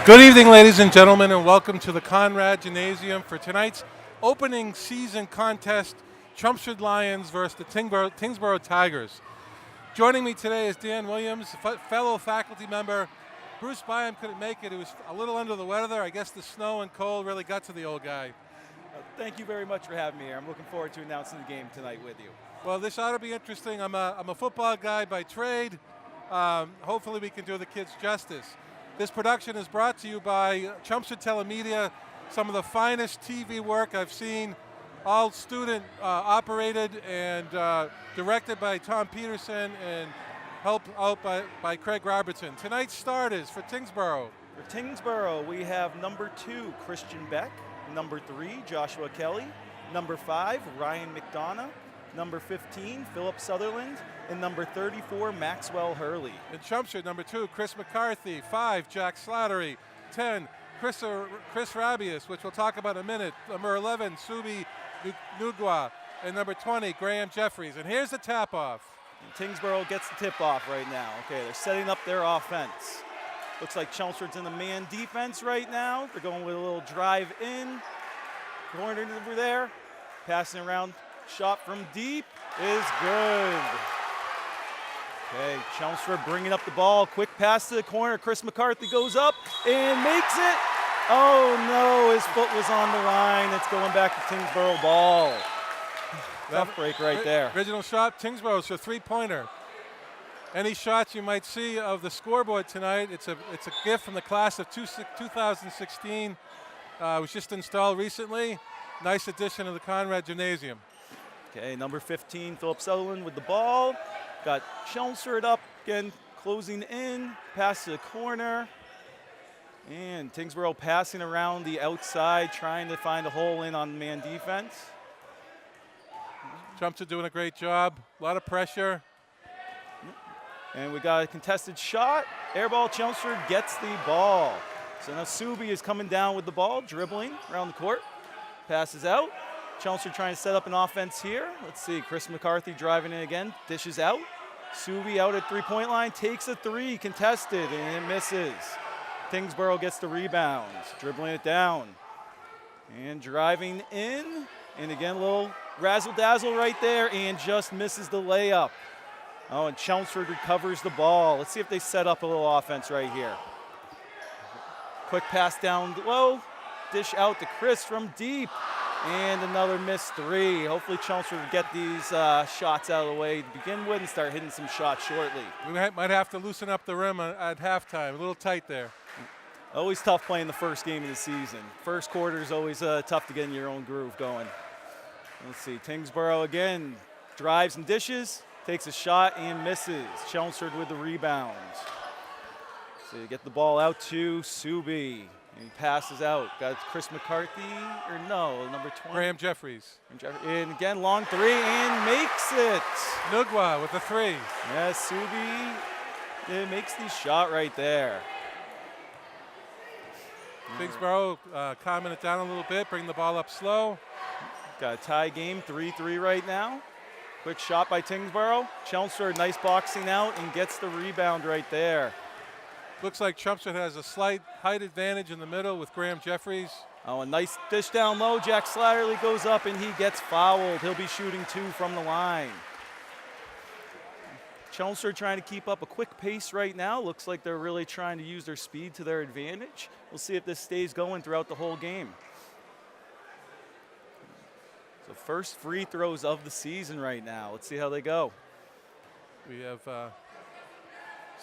Good evening, ladies and gentlemen, and welcome to the Conrad Gymnasium for tonight's opening season contest, Chelmsford Lions versus the Tyngsboro Tigers. Joining me today is Dan Williams, fellow faculty member. Bruce Byam couldn't make it. He was a little under the weather. I guess the snow and cold really got to the old guy. Thank you very much for having me here. I'm looking forward to announcing the game tonight with you. Well, this ought to be interesting. I'm a football guy by trade. Hopefully we can do the kids justice. This production is brought to you by Chelmsford Telemedia, some of the finest TV work I've seen, all student operated and directed by Tom Peterson and helped out by Craig Robertson. Tonight's starters for Tyngsboro. For Tyngsboro, we have number 2, Christian Beck, number 3, Joshua Kelly, number 5, Ryan Mcdonagh, number 15, Philip Sutherland, and number 34, Maxwell Hurley. In Chelmsford, number 2, Chris McCarthy, 5, Jack Slattery, 10, Chris Rabius, which we'll talk about in a minute, number 11, Subi Nugwa, and number 20, Graham Jeffries. And here's the tap-off. Tyngsboro gets the tip-off right now. Okay, they're setting up their offense. Looks like Chelmsford's in the man defense right now. They're going with a little drive in. Corner over there, passing around. Shot from deep is good. Okay, Chelmsford bringing up the ball. Quick pass to the corner. Chris McCarthy goes up and makes it. Oh no, his foot was on the line. It's going back to Tyngsboro ball. Tough break right there. Original shot, Tyngsboro, so three-pointer. Any shots you might see of the scoreboard tonight, it's a gift from the class of 2016. It was just installed recently. Nice addition to the Conrad Gymnasium. Okay, number 15, Philip Sutherland with the ball. Got Chelmsford up again, closing in, pass to the corner. And Tyngsboro passing around the outside, trying to find a hole in on man defense. Chelmsford doing a great job, a lot of pressure. And we got a contested shot. Air ball, Chelmsford gets the ball. So now Subi is coming down with the ball, dribbling around the court. Passes out. Chelmsford trying to set up an offense here. Let's see, Chris McCarthy driving in again, dishes out. Subi out at three-point line, takes a three, contested, and it misses. Tyngsboro gets the rebound, dribbling it down. And driving in, and again, a little razzle-dazzle right there, and just misses the layup. Oh, and Chelmsford recovers the ball. Let's see if they set up a little offense right here. Quick pass down low, dish out to Chris from deep. And another missed three. Hopefully Chelmsford will get these shots out of the way to begin with and start hitting some shots shortly. We might have to loosen up the rim at halftime. A little tight there. Always tough playing the first game of the season. First quarter is always tough to get in your own groove going. Let's see, Tyngsboro again drives and dishes, takes a shot and misses. Chelmsford with the rebound. So you get the ball out to Subi. And he passes out. Got Chris McCarthy, or no, number 20. Graham Jeffries. And again, long three, and makes it. Nugwa with the three. Yes, Subi makes the shot right there. Kingsborough calming it down a little bit, bring the ball up slow. Got a tie game, 3-3 right now. Quick shot by Tyngsboro. Chelmsford, nice boxing out, and gets the rebound right there. Looks like Chelmsford has a slight height advantage in the middle with Graham Jeffries. Oh, a nice dish down low. Jack Slattery goes up and he gets fouled. He'll be shooting 2 from the line. Chelmsford trying to keep up a quick pace right now. Looks like they're really trying to use their speed to their advantage. We'll see if this stays going throughout the whole game. So first free throws of the season right now. Let's see how they go. We have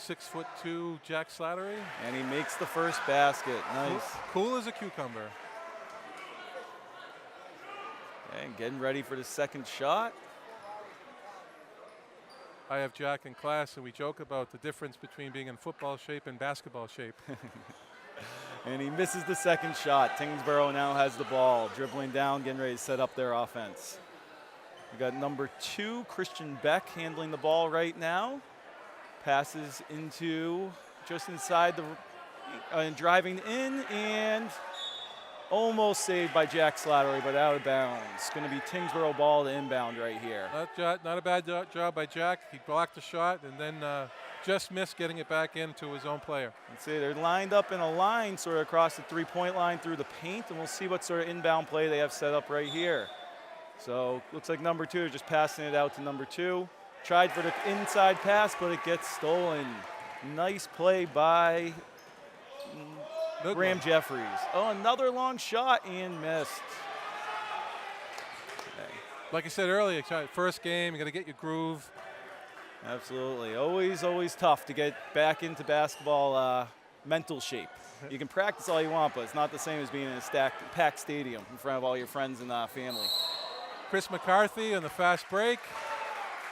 6'2" Jack Slattery. And he makes the first basket. Nice. Cool as a cucumber. And getting ready for the second shot. I have Jack in class, and we joke about the difference between being in football shape and basketball shape. And he misses the second shot. Tyngsboro now has the ball, dribbling down, getting ready to set up their offense. We got number 2, Christian Beck, handling the ball right now. Passes into just inside the and driving in, and almost saved by Jack Slattery, but out of bounds. It's going to be Tyngsboro ball to inbound right here. Not a bad job by Jack. He blocked the shot and then just missed getting it back into his own player. Let's see, they're lined up in a line sort of across the three-point line through the paint, and we'll see what sort of inbound play they have set up right here. So looks like number 2 just passing it out to number 2. Tried for the inside pass, but it gets stolen. Nice play by Graham Jeffries. Oh, another long shot and missed. Okay. Like I said earlier, first game, you got to get your groove. Absolutely. Always tough to get back into basketball mental shape. You can practice all you want, but it's not the same as being in a packed stadium in front of all your friends and family. Chris McCarthy on the fast break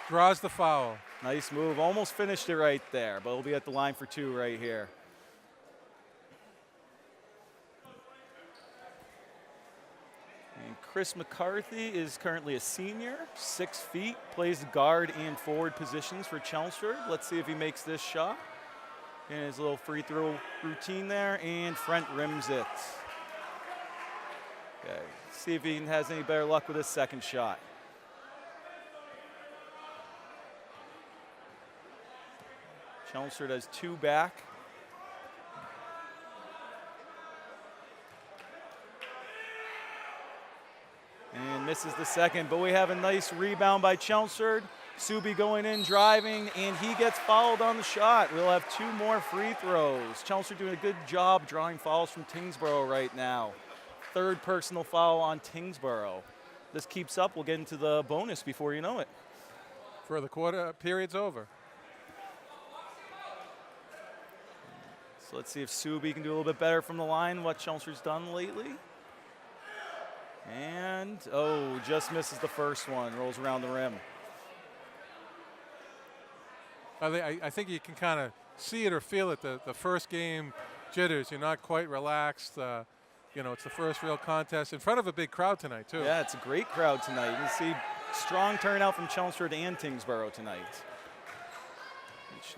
draws the foul. Nice move. Almost finished it right there, but we'll be at the line for 2 right here. And Chris McCarthy is currently a senior, 6 feet, plays guard and forward positions for Chelmsford. Let's see if he makes this shot. And his little free throw routine there, and front rims it. Okay, see if he has any better luck with his second shot. Chelmsford has 2 back. And misses the second, but we have a nice rebound by Chelmsford. Subi going in, driving, and he gets fouled on the shot. We'll have 2 more free throws. Chelmsford doing a good job drawing fouls from Tyngsboro right now. 3rd personal foul on Tyngsboro. This keeps up, we'll get into the bonus before you know it. For the quarter period's over. So let's see if Subi can do a little bit better from the line, what Chelmsford's done lately. And, oh, just misses the first one, rolls around the rim. I think you can kind of see it or feel it, the first game jitters. You're not quite relaxed. You know, it's the first real contest in front of a big crowd tonight, too. Yeah, it's a great crowd tonight. You can see strong turnout from Chelmsford and Tyngsboro tonight.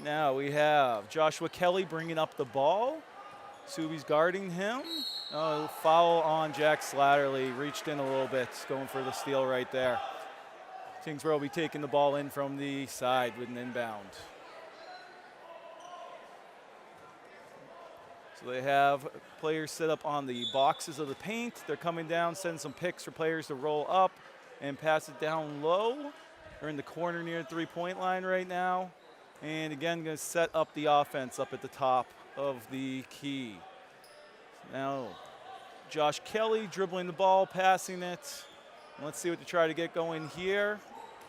Now we have Joshua Kelly bringing up the ball. Subi's guarding him. Oh, foul on Jack Slatterly. Reached in a little bit, going for the steal right there. Tyngsboro will be taking the ball in from the side with an inbound. So they have players set up on the boxes of the paint. They're coming down, sending some picks for players to roll up and pass it down low. They're in the corner near the three-point line right now. And again, going to set up the offense up at the top of the key. Now, Josh Kelly dribbling the ball, passing it. Let's see what to try to get going here.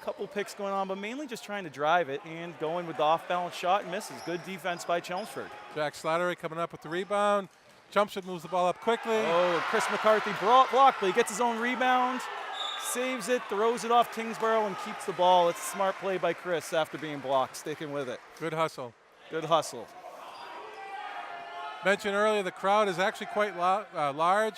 A couple picks going on, but mainly just trying to drive it and going with the off-balance shot and misses. Good defense by Chelmsford. Jack Slattery coming up with the rebound. Chelmsford moves the ball up quickly. Oh, Chris McCarthy blocked, but he gets his own rebound. Saves it, throws it off Tyngsboro, and keeps the ball. It's a smart play by Chris after being blocked, sticking with it. Good hustle. Good hustle. Mentioned earlier, the crowd is actually quite large.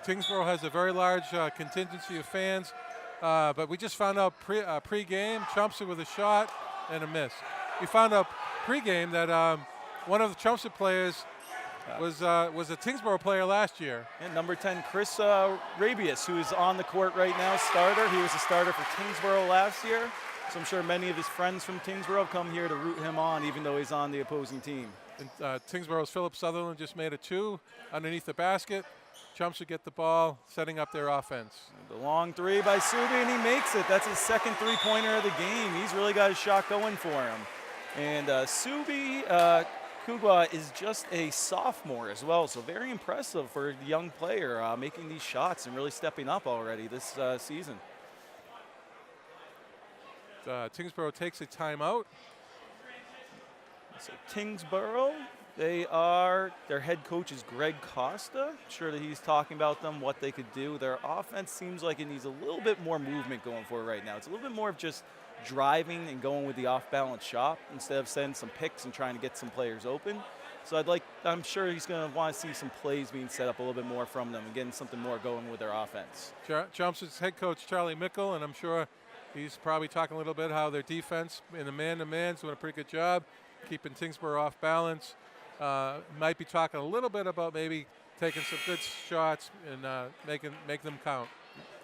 Tyngsboro has a very large contingency of fans, but we just found out pre-game, Chelmsford with a shot and a miss. We found out pre-game that one of the Chelmsford players was a Tyngsboro player last year. And number 10, Chris Rabius, who is on the court right now, starter. He was a starter for Kingsborough last year, so I'm sure many of his friends from Tyngsboro have come here to root him on, even though he's on the opposing team. And Tyngsboro's Philip Sutherland just made a 2 underneath the basket. Chelmsford get the ball, setting up their offense. The long 3 by Subi, and he makes it. That's his second three-pointer of the game. He's really got his shot going for him. And Subi Kugwa is just a sophomore as well, so very impressive for a young player making these shots and really stepping up already this season. Tyngsboro takes a timeout. So Tyngsboro, their head coach is Greg Costa. I'm sure that he's talking about them, what they could do. Their offense seems like it needs a little bit more movement going for it right now. It's a little bit more of just driving and going with the off-balance shot instead of sending some picks and trying to get some players open. So I'm sure he's going to want to see some plays being set up a little bit more from them and getting something more going with their offense. Chelmsford's head coach, Charlie Mickle, and I'm sure he's probably talking a little bit how their defense in the man-to-man is doing a pretty good job, keeping Tyngsboro off balance. Might be talking a little bit about maybe taking some good shots and make them count.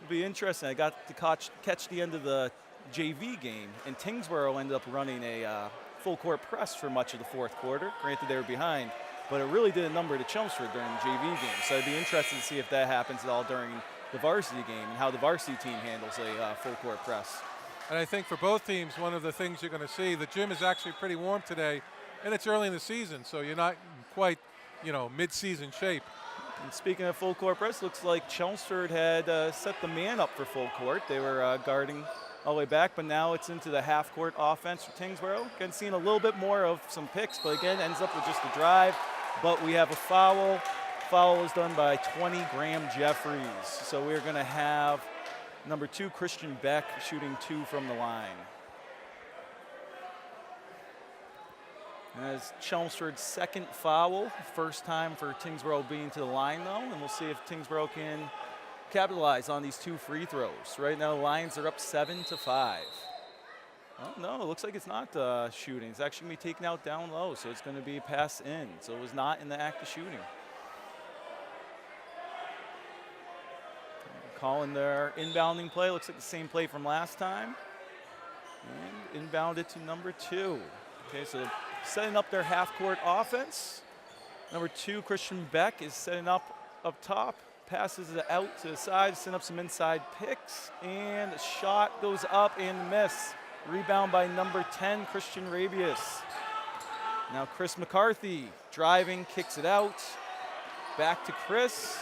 It'll be interesting. I got to catch the end of the JV game, and Tyngsboro ended up running a full court press for much of the fourth quarter. Granted, they were behind, but it really did a number to Chelmsford during the JV game. So I'd be interested to see if that happens at all during the varsity game and how the varsity team handles a full court press. And I think for both teams, one of the things you're going to see, the gym is actually pretty warm today, and it's early in the season, so you're not quite, mid-season shape. And speaking of full court press, looks like Chelmsford had set the man up for full court. They were guarding all the way back, but now it's into the half-court offense for Tyngsboro. Again, seeing a little bit more of some picks, but again, ends up with just a drive. But we have a foul. Foul is done by 20, Graham Jeffries. So we're going to have number 2, Christian Beck, shooting 2 from the line. As Chelmsford's second foul, first time for Tyngsboro being to the line, though, and we'll see if Tyngsboro can capitalize on these 2 free throws. Right now, the Lions are up 7-5. Oh, no, it looks like it's not shooting. It's actually going to be taken out down low, so it's going to be pass in. So it was not in the act of shooting. Calling their inbounding play. Looks like the same play from last time. And inbounded to number 2. Okay, so setting up their half-court offense. Number 2, Christian Beck, is setting up top. Passes it out to the side, setting up some inside picks. And the shot goes up and miss. Rebound by number 10, Christian Rabius. Now Chris McCarthy driving, kicks it out. Back to Chris.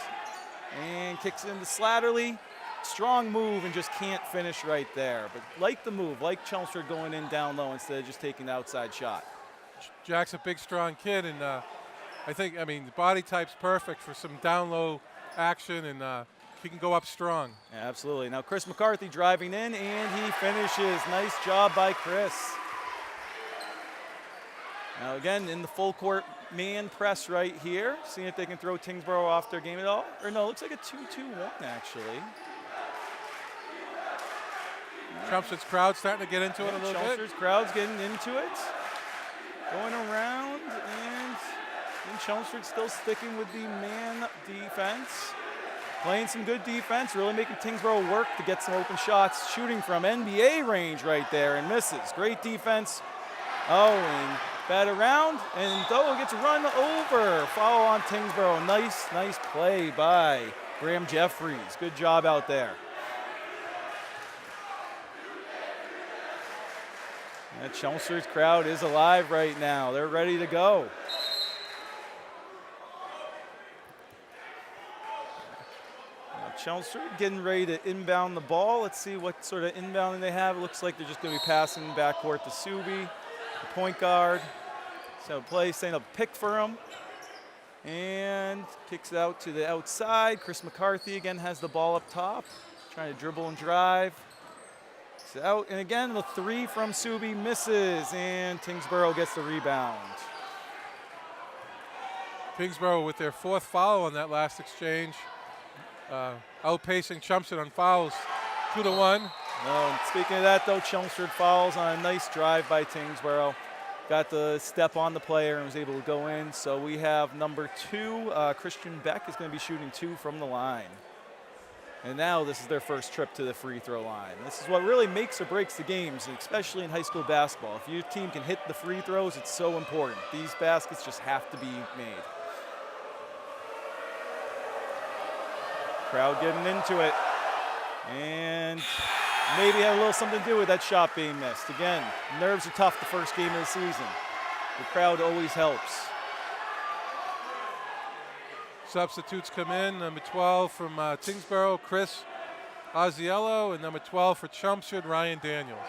And kicks it into Slatterly. Strong move and just can't finish right there. But like the move, like Chelmsford going in down low instead of just taking the outside shot. Jack's a big, strong kid, and the body type's perfect for some down low action, and he can go up strong. Yeah, absolutely. Now Chris McCarthy driving in, and he finishes. Nice job by Chris. Now again, in the full court man press right here. Seeing if they can throw Tyngsboro off their game at all. Or no, it looks like a 2-2-1 actually. Chelmsford's crowd starting to get into it a little bit. Chelmsford's crowd's getting into it. Going around, and Chelmsford still sticking with the man defense. Playing some good defense, really making Tyngsboro work to get some open shots. Shooting from NBA range right there and misses. Great defense. Oh, and bat around, and though it gets run over. Foul on Tyngsboro. Nice play by Graham Jeffries. Good job out there. That Chelmsford's crowd is alive right now. They're ready to go. Now Chelmsford getting ready to inbound the ball. Let's see what sort of inbounding they have. It looks like they're just going to be passing backcourt to Subi, the point guard. So play, setting up a pick for him. And kicks it out to the outside. Chris McCarthy again has the ball up top. Trying to dribble and drive. Out, and again, the 3 from Subi misses, and Tyngsboro gets the rebound. Kingsborough with their 4th foul on that last exchange, outpacing Chelmsford on fouls 2-1. No, and speaking of that, though, Chelmsford fouls on a nice drive by Tyngsboro. Got the step on the player and was able to go in. So we have number 2, Christian Beck, is going to be shooting 2 from the line. And now this is their first trip to the free throw line. This is what really makes or breaks the games, especially in high school basketball. If your team can hit the free throws, it's so important. These baskets just have to be made. Crowd getting into it. And maybe had a little something to do with that shot being missed. Again, nerves are tough the first game of the season. The crowd always helps. Substitutes come in, number 12 from Tyngsboro, Chris Ozziello, and number 12 for Chelmsford, Ryan Daniels.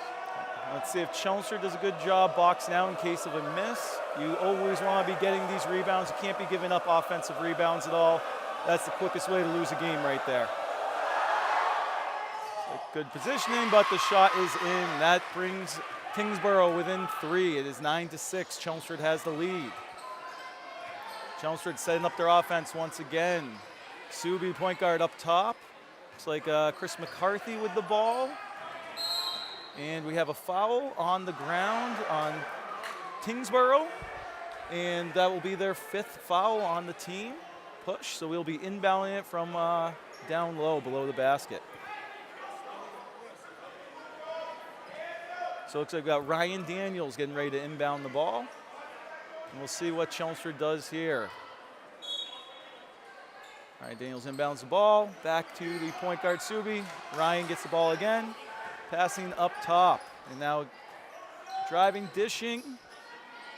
Let's see if Chelmsford does a good job boxing out in case of a miss. You always want to be getting these rebounds. You can't be giving up offensive rebounds at all. That's the quickest way to lose a game right there. So good positioning, but the shot is in. That brings Kingsborough within 3. It is 9-6. Chelmsford has the lead. Chelmsford setting up their offense once again. Subi, point guard, up top. Looks like Chris McCarthy with the ball. And we have a foul on the ground on Tyngsboro. And that will be their 5th foul on the team. Push, so we'll be inbounding it from down low below the basket. So it looks like we've got Ryan Daniels getting ready to inbound the ball. And we'll see what Chelmsford does here. Ryan Daniels inbounds the ball. Back to the point guard, Subi. Ryan gets the ball again. Passing up top. And now driving, dishing.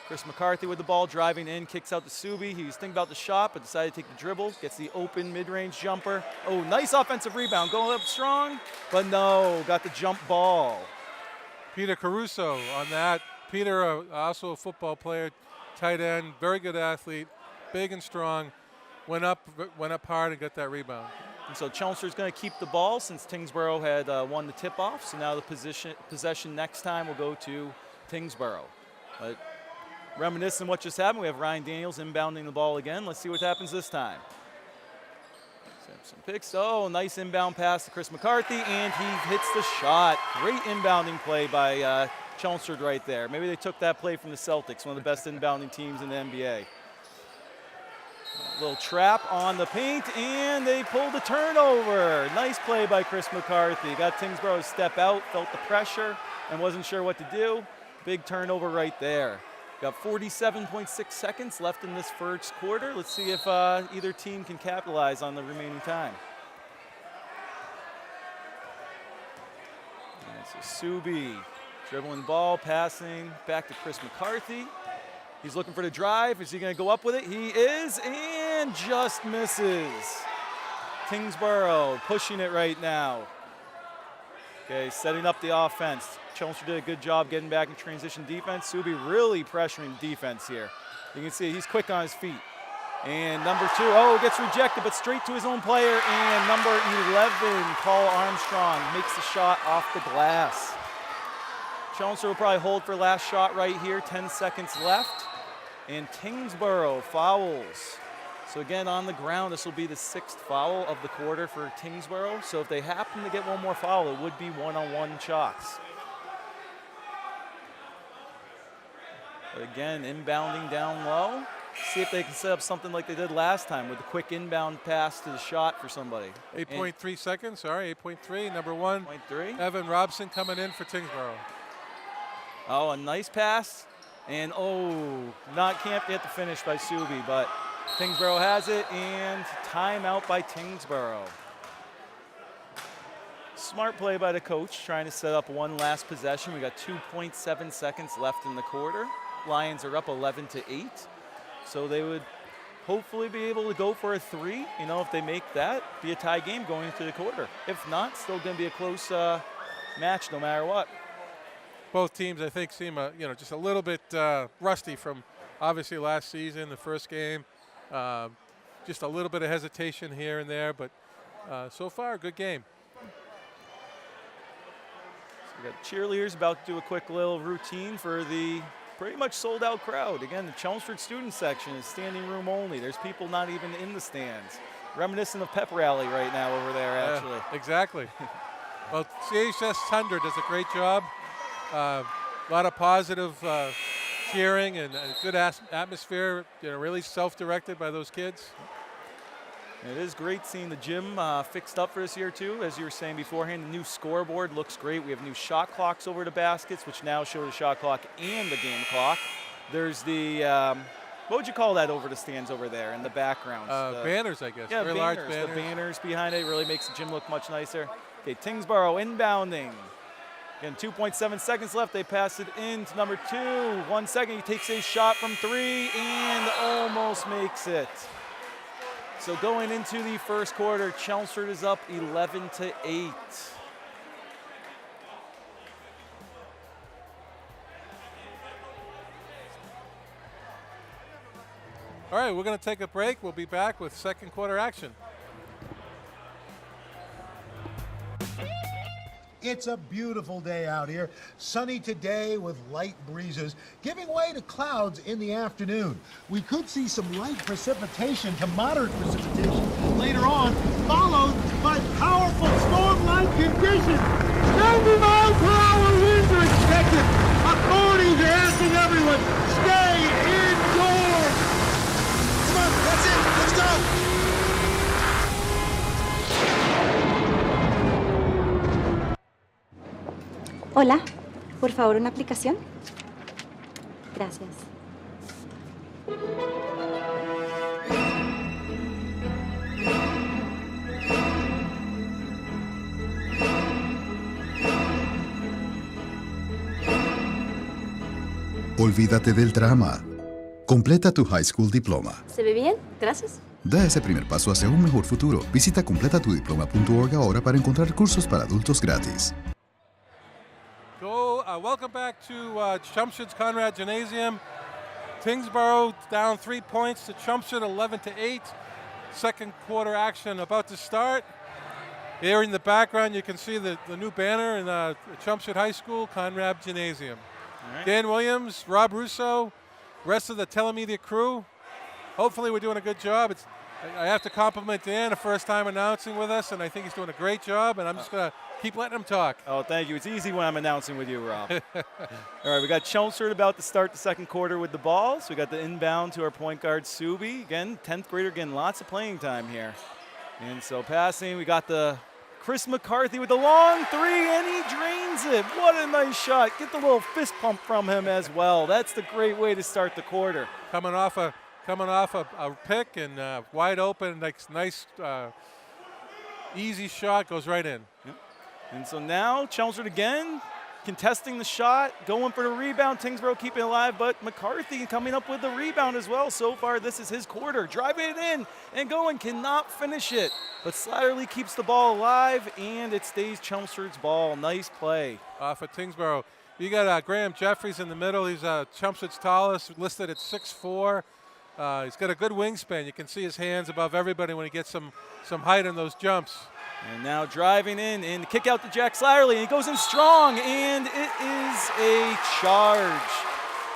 Chris McCarthy with the ball, driving in, kicks out to Subi. He was thinking about the shot, but decided to take the dribble. Gets the open mid-range jumper. Oh, nice offensive rebound. Going up strong, but no, got the jump ball. Peter Caruso on that. Peter, also a football player, tight end, very good athlete, big and strong. Went up hard and got that rebound. And so Chelmsford's going to keep the ball since Tyngsboro had won the tip-off. So now the possession next time will go to Tyngsboro. But reminiscent of what just happened, we have Ryan Daniels inbounding the ball again. Let's see what happens this time. Some picks. Oh, nice inbound pass to Chris McCarthy, and he hits the shot. Great inbounding play by Chelmsford right there. Maybe they took that play from the Celtics, one of the best inbounding teams in the NBA. A little trap on the paint, and they pulled the turnover. Nice play by Chris McCarthy. Got Tyngsboro to step out, felt the pressure, and wasn't sure what to do. Big turnover right there. Got 47.6 seconds left in this first quarter. Let's see if either team can capitalize on the remaining time. And so Subi dribbling the ball, passing back to Chris McCarthy. He's looking for the drive. Is he going to go up with it? He is, and just misses. Kingsborough pushing it right now. Okay, setting up the offense. Chelmsford did a good job getting back in transition defense. Subi really pressuring defense here. You can see he's quick on his feet. And number 2, gets rejected, but straight to his own player. And number 11, Paul Armstrong, makes the shot off the glass. Chelmsford will probably hold for last shot right here. 10 seconds left. And Tyngsboro fouls. So again, on the ground, this will be the 6th foul of the quarter for Tyngsboro. So if they happen to get one more foul, it would be one-on-one shots. But again, inbounding down low. See if they can set up something like they did last time with a quick inbound pass to the shot for somebody. 8.3 seconds, sorry, 8.3. Number 1, 8.3. Evan Robson coming in for Tyngsboro. Oh, a nice pass. And can't get the finish by Subi, but Tyngsboro has it, and timeout by Tyngsboro. Smart play by the coach, trying to set up one last possession. We got 2.7 seconds left in the quarter. Lions are up 11-8, so they would hopefully be able to go for a 3. You know, if they make that, be a tie game going into the quarter. If not, still going to be a close match no matter what. Both teams, I think, seem just a little bit rusty from obviously last season, the first game. Just a little bit of hesitation here and there, but so far, good game. So we got cheerleaders about to do a quick little routine for the pretty much sold out crowd. Again, the Chelmsford student section is standing room only. There's people not even in the stands. Reminiscent of pep rally right now over there, actually. Exactly. Well, CHS Thunder does a great job. A lot of positive cheering and a good atmosphere, really self-directed by those kids. It is great seeing the gym fixed up for this year too. As you were saying beforehand, the new scoreboard looks great. We have new shot clocks over the baskets, which now show the shot clock and the game clock. There's the, what would you call that over the stands over there in the background? Banners, I guess. Yeah, very banners. large banners. The banners behind it really makes the gym look much nicer. Okay, Tyngsboro inbounding. Again, 2.7 seconds left. They pass it in to number 2. 1 second, he takes a shot from 3 and almost makes it. So going into the first quarter, Chelmsford is up 11-8. All right, we're going to take a break. We'll be back with second quarter action. It's a beautiful day out here. Sunny today with light breezes, giving way to clouds in the afternoon. We could see some light precipitation to moderate precipitation later on, followed by powerful storm-like conditions. 90 miles per hour winds are expected. Authorities are asking everyone, stay indoors. Come on, that's it. Let's go. Hola. Por favor, una aplicación. Gracias. Olvídate del drama. Completa tu high school diploma. ¿Se ve bien? Gracias. Da ese primer paso hacia un mejor futuro. Visita completatudiploma.org ahora para encontrar cursos para adultos gratis. Welcome back to Chelmsford's Conrad Gymnasium. Tyngsboro down 3 points to Chelmsford, 11-8. Second quarter action about to start. Here in the background, you can see the new banner in Chelmsford High School, Conrad Gymnasium. Right. Dan Williams, Rob Russo, rest of the telemedia crew. Hopefully we're doing a good job. I have to compliment Dan, the first time announcing with us, and I think he's doing a great job, and I'm just going to keep letting him talk. Oh, thank you. It's easy when I'm announcing with you, Rob. All right, we got Chelmsford about to start the second quarter with the ball. So we got the inbound to our point guard, Subi. Again, 10th grader getting lots of playing time here. And so passing, we got the Chris McCarthy with the long three, and he drains it. What a nice shot. Get the little fist pump from him as well. That's the great way to start the quarter. Coming off a pick and wide open, nice easy shot, goes right in. Yep. And so now Chelmsford again contesting the shot, going for the rebound. Tyngsboro keeping it alive, but McCarthy coming up with the rebound as well. So far, this is his quarter. Driving it in and going, cannot finish it. But Slatterly keeps the ball alive, and it stays Chelmsford's ball. Nice play. Off of Tyngsboro. You got Graham Jeffries in the middle. He's Chelmsford's tallest, listed at 6'4". He's got a good wingspan. You can see his hands above everybody when he gets some height in those jumps. And now driving in and kick out to Jack Slatterly. And he goes in strong, and it is a charge.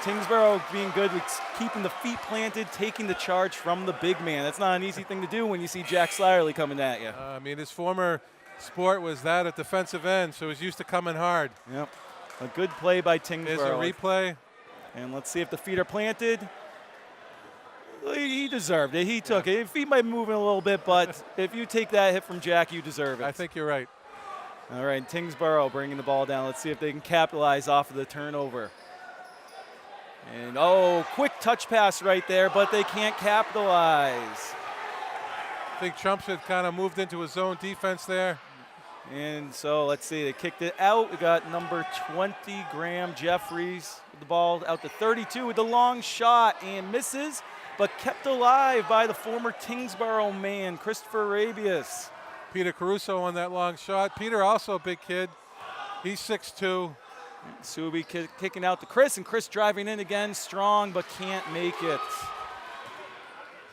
Tyngsboro being good with keeping the feet planted, taking the charge from the big man. That's not an easy thing to do when you see Jack Slatterly coming at you. I mean, his former sport was that at defensive end, so he's used to coming hard. Yep. A good play by Tyngsboro. There's a replay. And let's see if the feet are planted. He deserved it. He took it. His feet might be moving a little bit, but if you take that hit from Jack, you deserve it. I think you're right. All right, Tyngsboro bringing the ball down. Let's see if they can capitalize off of the turnover. And, quick touch pass right there, but they can't capitalize. I think Chelmsford kind of moved into his zone defense there. And so let's see, they kicked it out. We got number 20, Graham Jeffries, with the ball out to 32 with the long shot and misses, but kept alive by the former Tyngsboro man, Christopher Arabius. Peter Caruso on that long shot. Peter also a big kid. He's 6'2". Subi kicking out to Chris, and Chris driving in again, strong, but can't make it.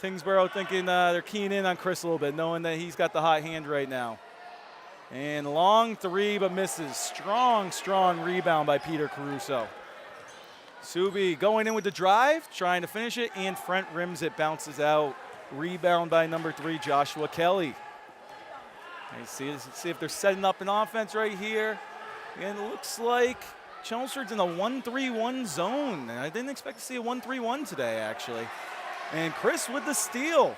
Tyngsboro thinking they're keying in on Chris a little bit, knowing that he's got the hot hand right now. And long three, but misses. Strong, strong rebound by Peter Caruso. Subi going in with the drive, trying to finish it, and front rims it, bounces out. Rebound by number 3, Joshua Kelly. See if they're setting up an offense right here. And it looks like Chelmsford's in a 1-3-1 zone. And I didn't expect to see a 1-3-1 today, actually. And Chris with the steal.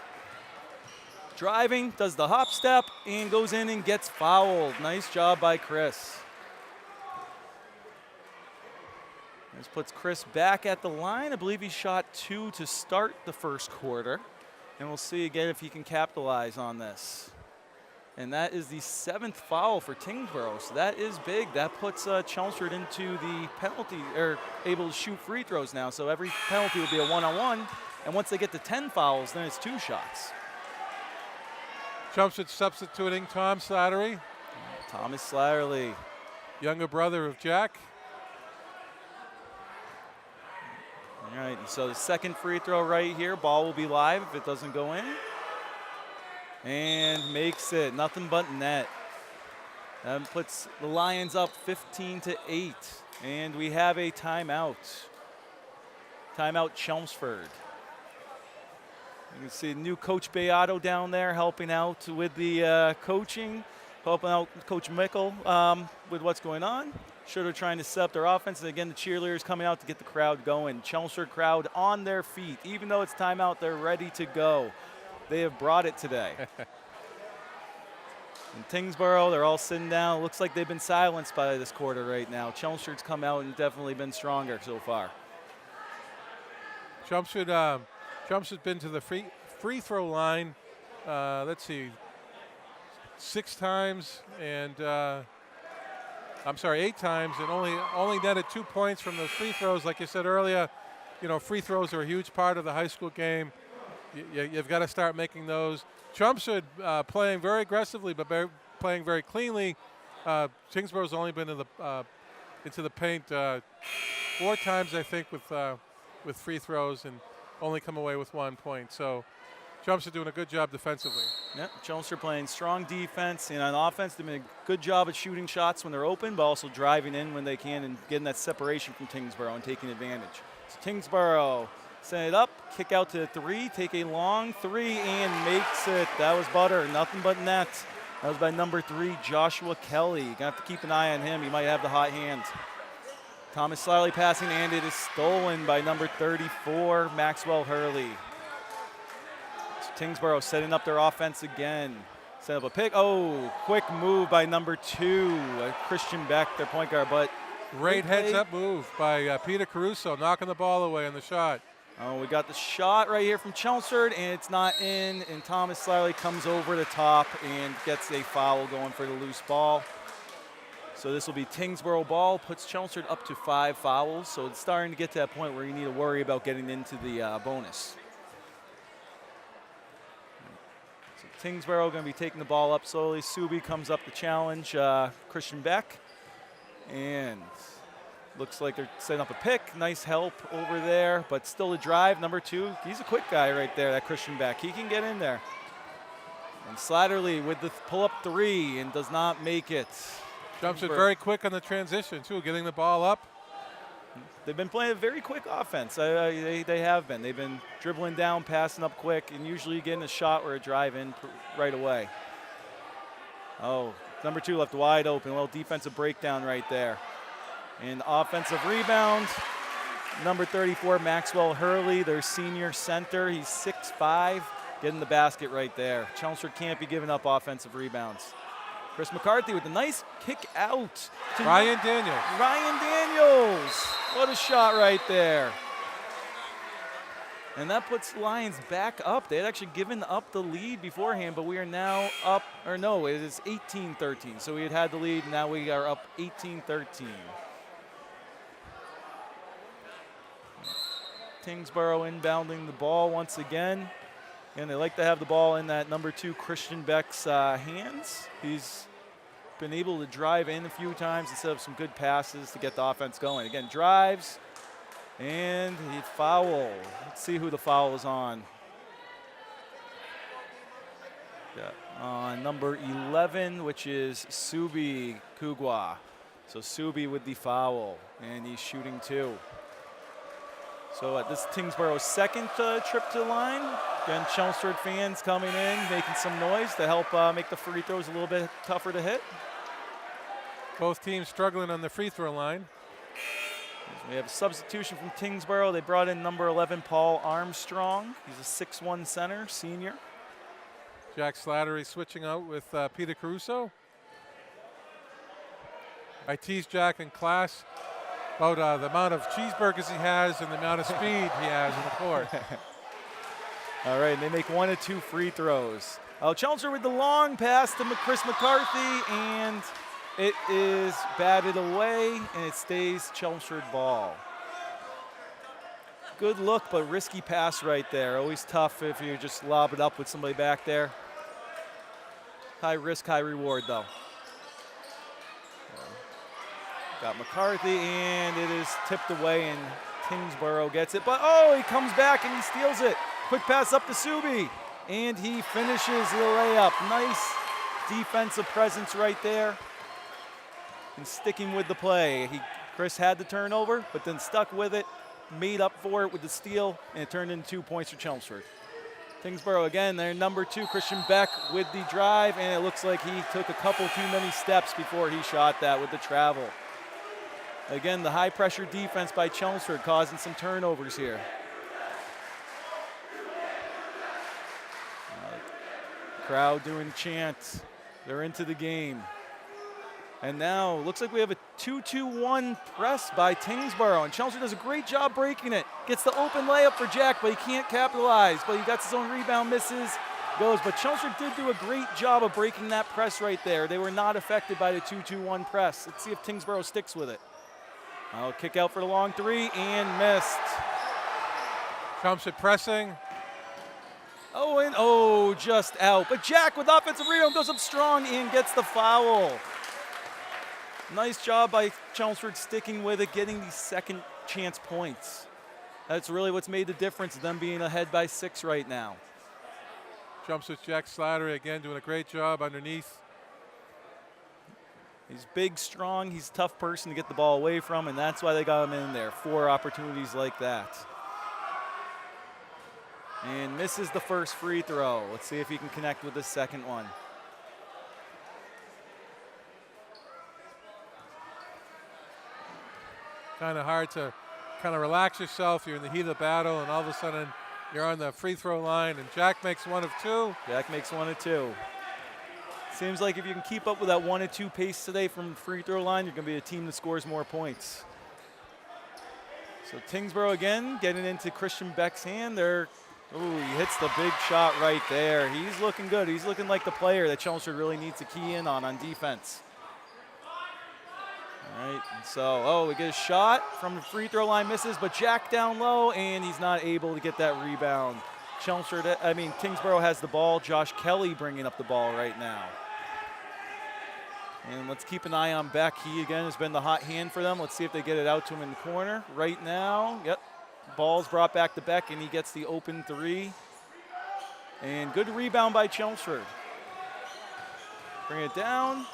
Driving, does the hop step, and goes in and gets fouled. Nice job by Chris. This puts Chris back at the line. I believe he shot 2 to start the first quarter. And we'll see again if he can capitalize on this. And that is the 7th foul for Tyngsboro, so that is big. That puts Chelmsford into the penalty, or able to shoot free throws now. So every penalty will be a 1-on-1, and once they get to 10 fouls, then it's 2 shots. Chelmsford substituting Tom Slattery. Thomas Slattery. Younger brother of Jack. All right, so the second free throw right here. Ball will be live if it doesn't go in. And makes it, nothing but net. That puts the Lions up 15-8. And we have a timeout. Timeout Chelmsford. You can see new Coach Beato down there helping out with the coaching, helping out Coach Mickle with what's going on. Sure, they're trying to set up their offense. And again, the cheerleaders coming out to get the crowd going. Chelmsford crowd on their feet. Even though it's timeout, they're ready to go. They have brought it today. In Tyngsboro, they're all sitting down. Looks like they've been silenced by this quarter right now. Chelmsford's come out and definitely been stronger so far. Chelmsford's been to the free throw line, let's see, 6 times and 8 times, and only netted 2 points from those free throws. Like you said earlier, you know, free throws are a huge part of the high school game. You've got to start making those. Chelmsford playing very aggressively, but playing very cleanly. Kingsborough's only been into the paint 4 times, I think, with free throws, and only come away with 1 point. So Chelmsford doing a good job defensively. Yep, Chelmsford playing strong defense, and on offense, they've been a good job at shooting shots when they're open, but also driving in when they can and getting that separation from Tyngsboro and taking advantage. So Tyngsboro send it up, kick out to 3, take a long 3, and makes it. That was butter, nothing but net. That was by number 3, Joshua Kelly. You're going to have to keep an eye on him. He might have the hot hand. Thomas Slyly passing, and it is stolen by number 34, Maxwell Hurley. So Tyngsboro setting up their offense again. Set up a pick. Oh, quick move by number 2, Christian Beck, their point guard. But great heads-up move by Peter Caruso, knocking the ball away on the shot. Oh, we got the shot right here from Chelmsford, and it's not in, and Thomas Slyly comes over the top and gets a foul going for the loose ball. So this will be Tyngsboro ball, puts Chelmsford up to 5 fouls, so it's starting to get to that point where you need to worry about getting into the bonus. So Tyngsboro going to be taking the ball up slowly. Subi comes up to challenge Christian Beck, and looks like they're setting up a pick. Nice help over there, but still a drive. Number 2, he's a quick guy right there, that Christian Beck. He can get in there. And Slatterly with the pull-up 3 and does not make it. Chelmsford very quick on the transition, too, getting the ball up. They've been playing a very quick offense. They have been. They've been dribbling down, passing up quick, and usually getting a shot or a drive in right away. Oh, number 2 left wide open. A little defensive breakdown right there. And offensive rebound, number 34, Maxwell Hurley, their senior center. He's 6'5", getting the basket right there. Chelmsford can't be giving up offensive rebounds. Chris McCarthy with a nice kick out. Ryan Daniels. Ryan Daniels. What a shot right there. And that puts the Lions back up. They had actually given up the lead beforehand, but we are now up, or no, it is 18-13. So we had the lead, now we are up 18-13. Tyngsboro inbounding the ball once again. And they like to have the ball in that number 2 Christian Beck's hands. He's been able to drive in a few times instead of some good passes to get the offense going. Again, drives, and he foul. Let's see who the foul is on. On number 11, which is Subi Kugwa. So Subi with the foul, and he's shooting 2. So this is Tyngsboro's second trip to the line. Again, Chelmsford fans coming in, making some noise to help make the free throws a little bit tougher to hit. Both teams struggling on the free throw line. We have a substitution from Tyngsboro. They brought in number 11, Paul Armstrong. He's a 6'1" center, senior. Jack Slattery switching out with Peter Caruso. I teased Jack in class about the amount of cheeseburgers he has and the amount of speed he has in the court. All right, and they make 1 of 2 free throws. Chelmsford with the long pass to Chris McCarthy, and it is batted away, and it stays Chelmsford ball. Good look, but risky pass right there. Always tough if you just lob it up with somebody back there. High risk, high reward, though. Got McCarthy, and it is tipped away, and Tyngsboro gets it. But, oh, he comes back, and he steals it. Quick pass up to Subi, and he finishes the layup. Nice defensive presence right there. And sticking with the play. Chris had the turnover, but then stuck with it, made up for it with the steal, and it turned into 2 points for Chelmsford. Tyngsboro again, their number 2, Christian Beck with the drive, and it looks like he took a couple too many steps before he shot that with the travel. Again, the high pressure defense by Chelmsford causing some turnovers here. Crowd doing chants. They're into the game. And now looks like we have a 2-2-1 press by Tyngsboro, and Chelmsford does a great job breaking it. Gets the open layup for Jack, but he can't capitalize. But he got his own rebound, misses, goes. But Chelmsford did do a great job of breaking that press right there. They were not affected by the 2-2-1 press. Let's see if Tyngsboro sticks with it. I'll kick out for the long three and missed. Chelmsford pressing. Oh, and just out. But Jack with offensive rebound goes up strong and gets the foul. Nice job by Chelmsford sticking with it, getting these second chance points. That's really what's made the difference, them being ahead by 6 right now. Chelmsford's Jack Slattery again doing a great job underneath. He's big, strong, he's a tough person to get the ball away from, and that's why they got him in there. 4 opportunities like that. And misses the first free throw. Let's see if he can connect with the second one. Kind of hard to kind of relax yourself. You're in the heat of the battle, and all of a sudden you're on the free throw line, and Jack makes 1 of 2. Jack makes 1 of 2. Seems like if you can keep up with that 1 of 2 pace today from the free throw line, you're going to be a team that scores more points. So Tyngsboro again getting into Christian Beck's hand. He hits the big shot right there. He's looking good. He's looking like the player that Chelmsford really needs to key in on defense. All right, and so, we get a shot from the free throw line, misses, but Jack down low, and he's not able to get that rebound. Tyngsboro has the ball. Josh Kelly bringing up the ball right now. And let's keep an eye on Beck. He, again, has been the hot hand for them. Let's see if they get it out to him in the corner. Right now, ball's brought back to Beck, and he gets the open 3. And good rebound by Chelmsford. Bring it down.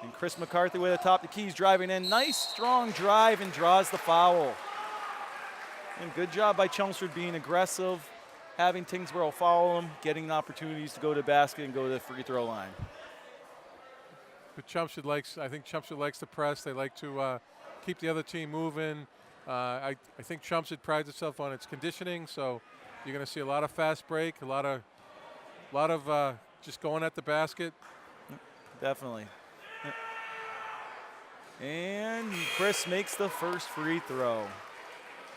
And Chris McCarthy way atop the keys, driving in. Nice, strong drive, and draws the foul. And good job by Chelmsford being aggressive, having Tyngsboro follow him, getting opportunities to go to the basket and go to the free throw line. But I think Chelmsford likes to press. They like to keep the other team moving. I think Chelmsford prides itself on its conditioning, so you're going to see a lot of fast break, a lot of just going at the basket. Definitely. And Chris makes the first free throw.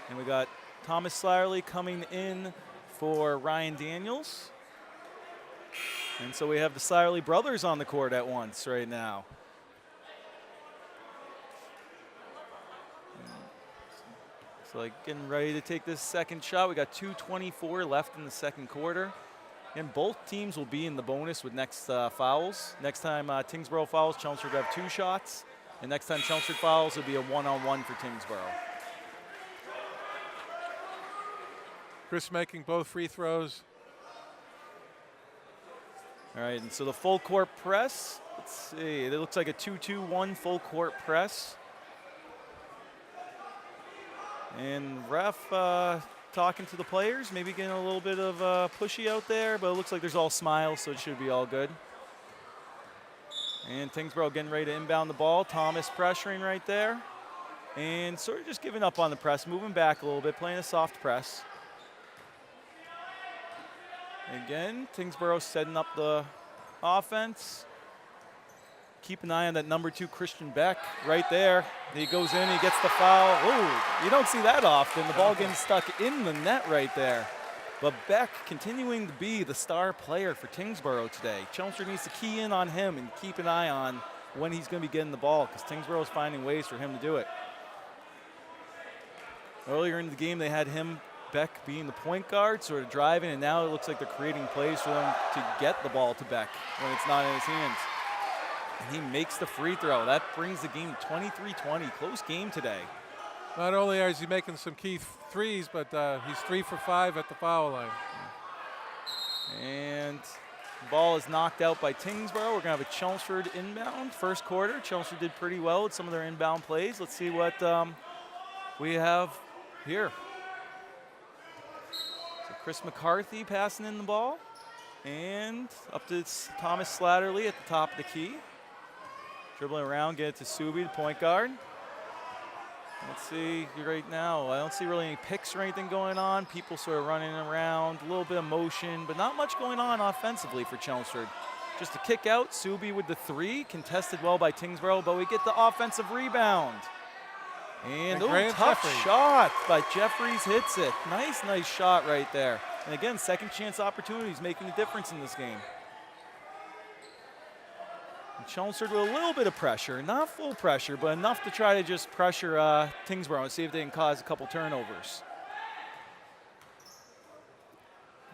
And we got Thomas Slattery coming in for Ryan Daniels. And so we have the Slattery brothers on the court at once right now. So getting ready to take this second shot. We got 2:24 left in the second quarter. And both teams will be in the bonus with next fouls. Next time Tyngsboro fouls, Chelmsford will have 2 shots. And next time Chelmsford fouls, it'll be a 1-on-1 for Tyngsboro. Chris making both free throws. All right, and so the full court press. Let's see, it looks like a 2-2-1 full court press. And ref talking to the players, maybe getting a little bit of pushy out there, but it looks like there's all smiles, so it should be all good. And Tyngsboro getting ready to inbound the ball. Thomas pressuring right there. And sort of just giving up on the press, moving back a little bit, playing a soft press. Again, Tyngsboro setting up the offense. Keep an eye on that number 2 Christian Beck right there. He goes in, he gets the foul. Oh, you don't see that often. The ball getting stuck in the net right there. But Beck continuing to be the star player for Tyngsboro today. Chelmsford needs to key in on him and keep an eye on when he's going to be getting the ball, because Tyngsboro is finding ways for him to do it. Earlier in the game, they had Beck being the point guard, sort of driving, and now it looks like they're creating plays for them to get the ball to Beck when it's not in his hands. And he makes the free throw. That brings the game 23-20. Close game today. Not only is he making some key threes, but he's 3 for 5 at the foul line. And the ball is knocked out by Tyngsboro. We're going to have a Chelmsford inbound. First quarter, Chelmsford did pretty well with some of their inbound plays. Let's see what we have here. So Chris McCarthy passing in the ball. And up to Thomas Slattery at the top of the key. Dribbling around, get it to Subi, the point guard. Let's see right now. I don't see really any picks or anything going on. People sort of running around, a little bit of motion, but not much going on offensively for Chelmsford. Just a kick out. Subi with the 3, contested well by Tyngsboro, but we get the offensive rebound. And tough shot by Jeffries, hits it. Nice shot right there. And again, second chance opportunities making a difference in this game. And Chelmsford with a little bit of pressure, not full pressure, but enough to try to just pressure Tyngsboro and see if they can cause a couple turnovers.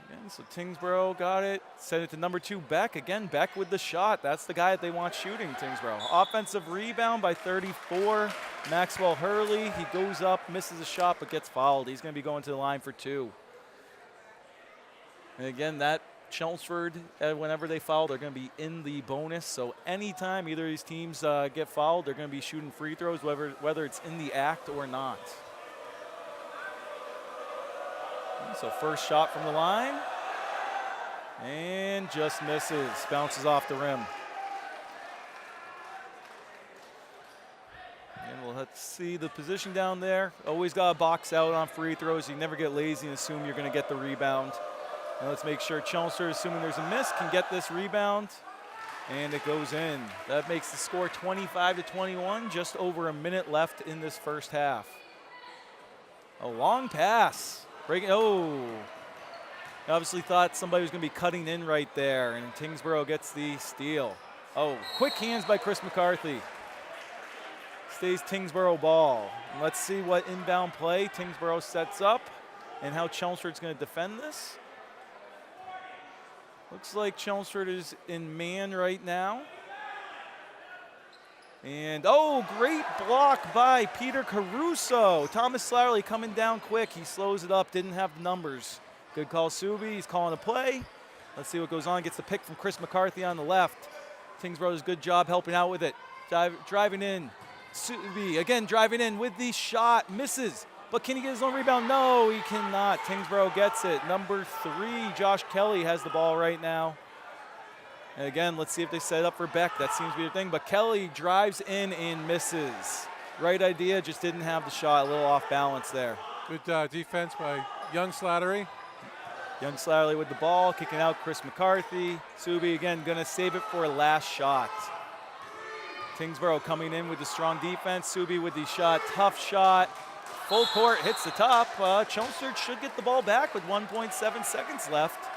Again, so Tyngsboro got it, sent it to number 2, Beck. Again, Beck with the shot. That's the guy that they want shooting, Tyngsboro. Offensive rebound by 34. Maxwell Hurley, he goes up, misses a shot, but gets fouled. He's going to be going to the line for 2. And again, that Chelmsford, whenever they foul, they're going to be in the bonus. So anytime either of these teams get fouled, they're going to be shooting free throws, whether it's in the act or not. So first shot from the line. And just misses, bounces off the rim. And we'll have to see the position down there. Always got to box out on free throws. You never get lazy and assume you're going to get the rebound. Now let's make sure Chelmsford, assuming there's a miss, can get this rebound. And it goes in. That makes the score 25-21, just over a minute left in this first half. A long pass. Obviously thought somebody was going to be cutting in right there, and Tyngsboro gets the steal. Quick hands by Chris McCarthy. Stays Tyngsboro ball. And let's see what inbound play Tyngsboro sets up and how Chelmsford's going to defend this. Looks like Chelmsford is in man right now. And great block by Peter Caruso. Thomas Slattery coming down quick. He slows it up, didn't have the numbers. Good call, Subi. He's calling a play. Let's see what goes on. Gets the pick from Chris McCarthy on the left. Tyngsboro does a good job helping out with it. Driving in. Subi again driving in with the shot. Misses. But can he get his own rebound? No, he cannot. Tyngsboro gets it. Number 3, Josh Kelly has the ball right now. And again, let's see if they set up for Beck. That seems to be the thing. But Kelly drives in and misses. Right idea, just didn't have the shot. A little off balance there. Good defense by Young Slattery. Young Slattery with the ball, kicking out Chris McCarthy. Subi again going to save it for a last shot. Tyngsboro coming in with the strong defense. Subi with the shot, tough shot. Full court, hits the top. Chelmsford should get the ball back with 1.7 seconds left.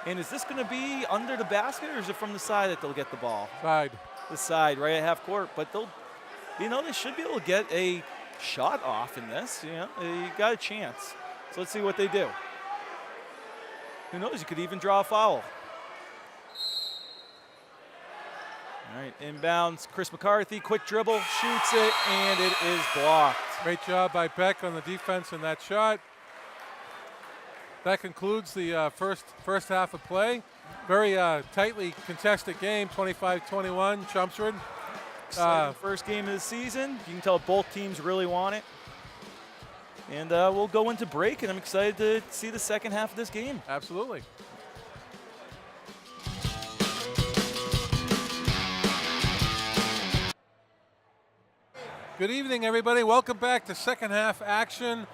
And is this going to be under the basket, or is it from the side that they'll get the ball? Side. The side, right at half court. But they'll, they should be able to get a shot off in this. You got a chance. So let's see what they do. Who knows? You could even draw a foul. All right, inbounds. Chris McCarthy, quick dribble, shoots it, and it is blocked. Great job by Beck on the defense in that shot. That concludes the first half of play. Very tightly contested game, 25-21, Chelmsford. First game of the season. You can tell both teams really want it. And we'll go into break, and I'm excited to see the second half of this game. Absolutely. Good evening, everybody. Welcome back to second half action.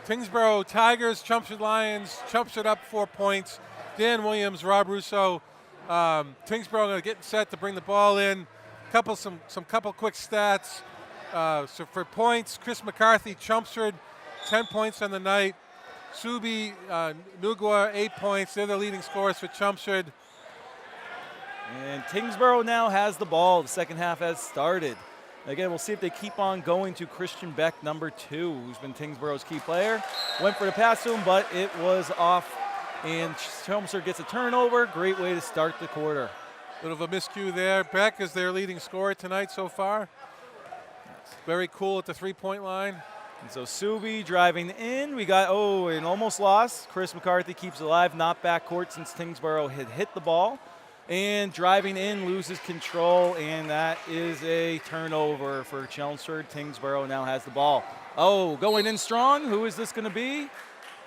Tyngsboro Tigers, Chelmsford Lions. Chelmsford up 4 points. Dan Williams, Rob Russo. Tyngsboro going to get set to bring the ball in. Some couple quick stats. So for points, Chris McCarthy, Chelmsford, 10 points on the night. Subi Nugua, 8 points. They're the leading scorers for Chelmsford. And Tyngsboro now has the ball. The second half has started. Again, we'll see if they keep on going to Christian Beck, number 2, who's been Tyngsboro's key player. Went for the pass to him, but it was off. And Chelmsford gets a turnover. Great way to start the quarter. Bit of a miscue there. Beck is their leading scorer tonight so far. Very cool at the three-point line. And so Subi driving in. We got, and almost lost. Chris McCarthy keeps it alive, not backcourt since Tyngsboro had hit the ball. And driving in, loses control, and that is a turnover for Chelmsford. Tyngsboro now has the ball. Going in strong. Who is this going to be?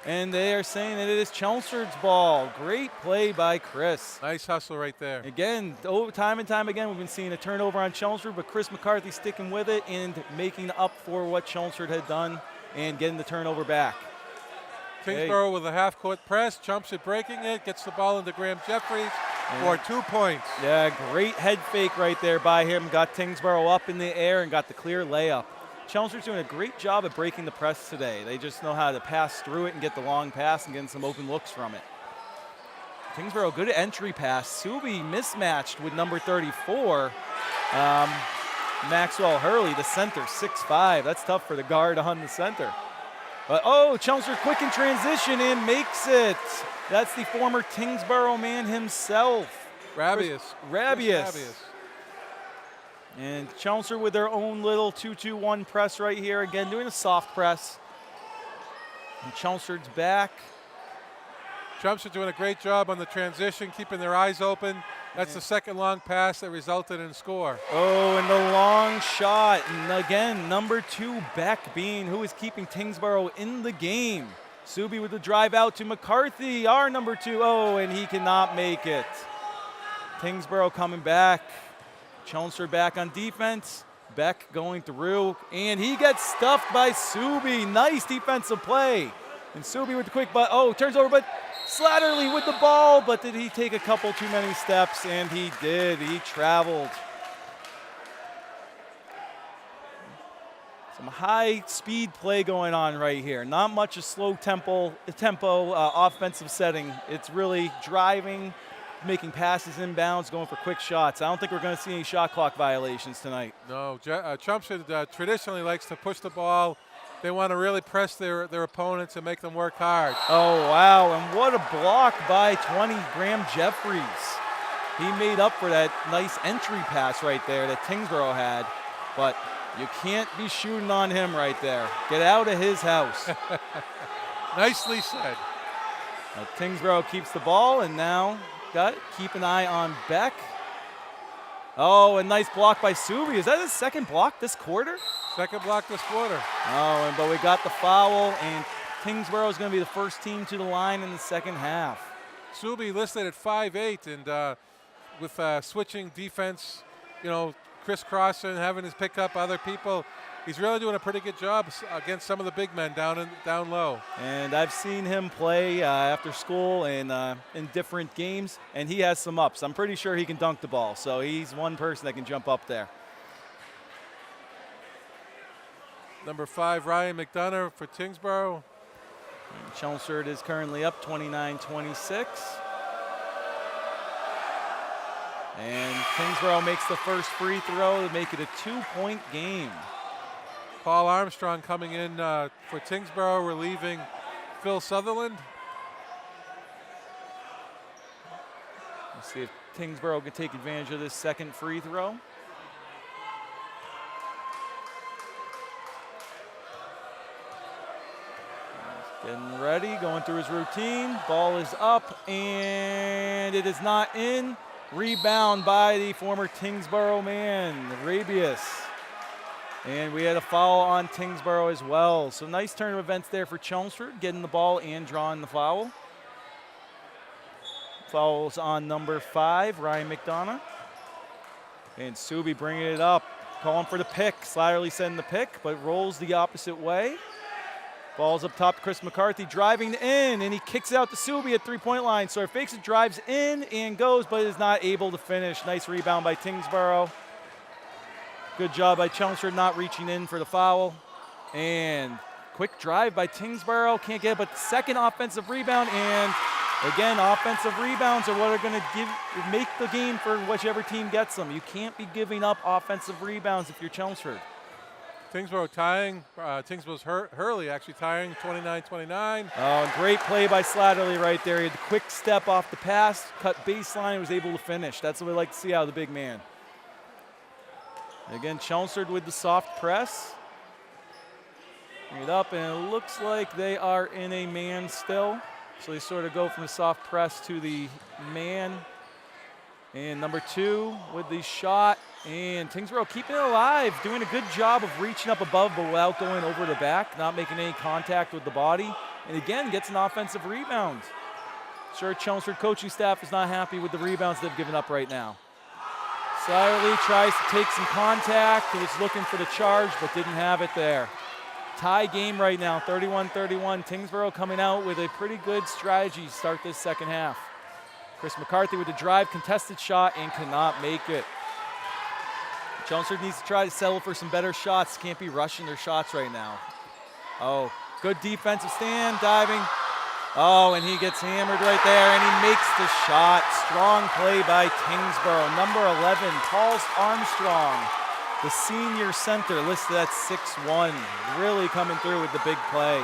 And they are saying that it is Chelmsford's ball. Great play by Chris. Nice hustle right there. Again, time and time again, we've been seeing a turnover on Chelmsford, but Chris McCarthy sticking with it and making up for what Chelmsford had done and getting the turnover back. Kingsborough with a half-court press, Chelmsford breaking it, gets the ball into Graham Jeffries for 2 points. Yeah, great head fake right there by him. Got Tyngsboro up in the air and got the clear layup. Chelmsford's doing a great job at breaking the press today. They just know how to pass through it and get the long pass and getting some open looks from it. Kingsborough, good entry pass. Subi mismatched with number 34. Maxwell Hurley, the center, 6'5". That's tough for the guard on the center. But Chelmsford quick in transition and makes it. That's the former Tyngsboro man himself. Rabius. And Chelmsford with their own little 2-2-1 press right here. Again, doing a soft press. And Chelmsford's back. Chelmsford doing a great job on the transition, keeping their eyes open. That's the second long pass that resulted in a score. And the long shot. And again, number 2, Beck being who is keeping Tyngsboro in the game. Subi with the drive out to McCarthy, our number 2. And he cannot make it. Tyngsboro coming back. Chelmsford back on defense. Beck going through, and he gets stuffed by Subi. Nice defensive play. And Subi with the quick turns over, but Slatterly with the ball, but did he take a couple too many steps? And he did. He traveled. Some high-speed play going on right here. Not much a slow tempo offensive setting. It's really driving, making passes inbounds, going for quick shots. I don't think we're going to see any shot clock violations tonight. No, Chelmsford traditionally likes to push the ball. They want to really press their opponents and make them work hard. Oh, wow, and what a block by 20, Graham Jeffries. He made up for that nice entry pass right there that Tyngsboro had, but you can't be shooting on him right there. Get out of his house. Nicely said. Now, Tyngsboro keeps the ball, and now keep an eye on Beck. Oh, a nice block by Subi. Is that his second block this quarter? Second block this quarter. But we got the foul, and Kingsborough is going to be the first team to the line in the second half. Subi listed at 5'8", and with switching defense, crisscrossing, having his pick up other people, he's really doing a pretty good job against some of the big men down low. And I've seen him play after school and in different games, and he has some ups. I'm pretty sure he can dunk the ball, so he's one person that can jump up there. Number 5, Ryan Mcdonagh for Tyngsboro. Chelmsford is currently up 29-26. And Kingsborough makes the first free throw to make it a 2-point game. Paul Armstrong coming in for Tyngsboro, relieving Phil Sutherland. Let's see if Tyngsboro can take advantage of this second free throw. Getting ready, going through his routine. Ball is up, and it is not in. Rebound by the former Tyngsboro man, Rabius. And we had a foul on Tyngsboro as well. So nice turn of events there for Chelmsford, getting the ball and drawing the foul. Fouls on number 5, Ryan Mcdonagh. And Subi bringing it up, calling for the pick. Slatterly sending the pick, but rolls the opposite way. Ball's up top to Chris McCarthy, driving in, and he kicks it out to Subi at three-point line. So he fakes it, drives in, and goes, but is not able to finish. Nice rebound by Tyngsboro. Good job by Chelmsford not reaching in for the foul. And quick drive by Tyngsboro. Can't get it, but second offensive rebound. And again, offensive rebounds are what are going to make the game for whichever team gets them. You can't be giving up offensive rebounds if you're Chelmsford. Tyngsboro tying, Tyngsboro's Hurley actually tying 29-29. Oh, great play by Slatterly right there. He had the quick step off the pass, cut baseline, and was able to finish. That's what we like to see out of the big man. Again, Chelmsford with the soft press. Bring it up, and it looks like they are in a man still. So they sort of go from the soft press to the man. And number 2 with the shot. And Tyngsboro keeping it alive, doing a good job of reaching up above but without going over the back, not making any contact with the body. and again gets an offensive rebound. Sure, Chelmsford coaching staff is not happy with the rebounds they've given up right now. Slattery tries to take some contact. He was looking for the charge, but didn't have it there. Tie game right now, 31-31. Tyngsboro coming out with a pretty good strategy to start this second half. Chris McCarthy with the drive, contested shot, and cannot make it. Chelmsford needs to try to settle for some better shots. Can't be rushing their shots right now. Oh, good defensive stand, diving. Oh, and he gets hammered right there, and he makes the shot. Strong play by Kingsborough. Number 11, Paul Armstrong, the senior center, listed at 6'1", really coming through with the big play.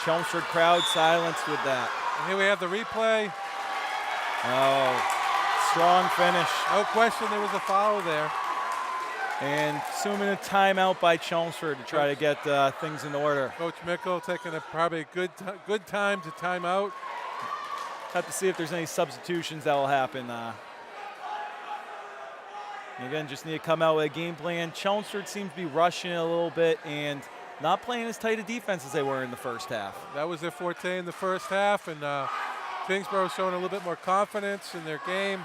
Chelmsford crowd silenced with that. And here we have the replay. Oh, strong finish. No question there was a foul there. And assuming a timeout by Chelmsford to try to get things in order. Coach Mickle taking probably a good time to time out. Have to see if there's any substitutions that will happen. Again, just need to come out with a game plan. Chelmsford seems to be rushing a little bit and not playing as tight a defense as they were in the first half. That was their forte in the first half, and Kingsborough showing a little bit more confidence in their game.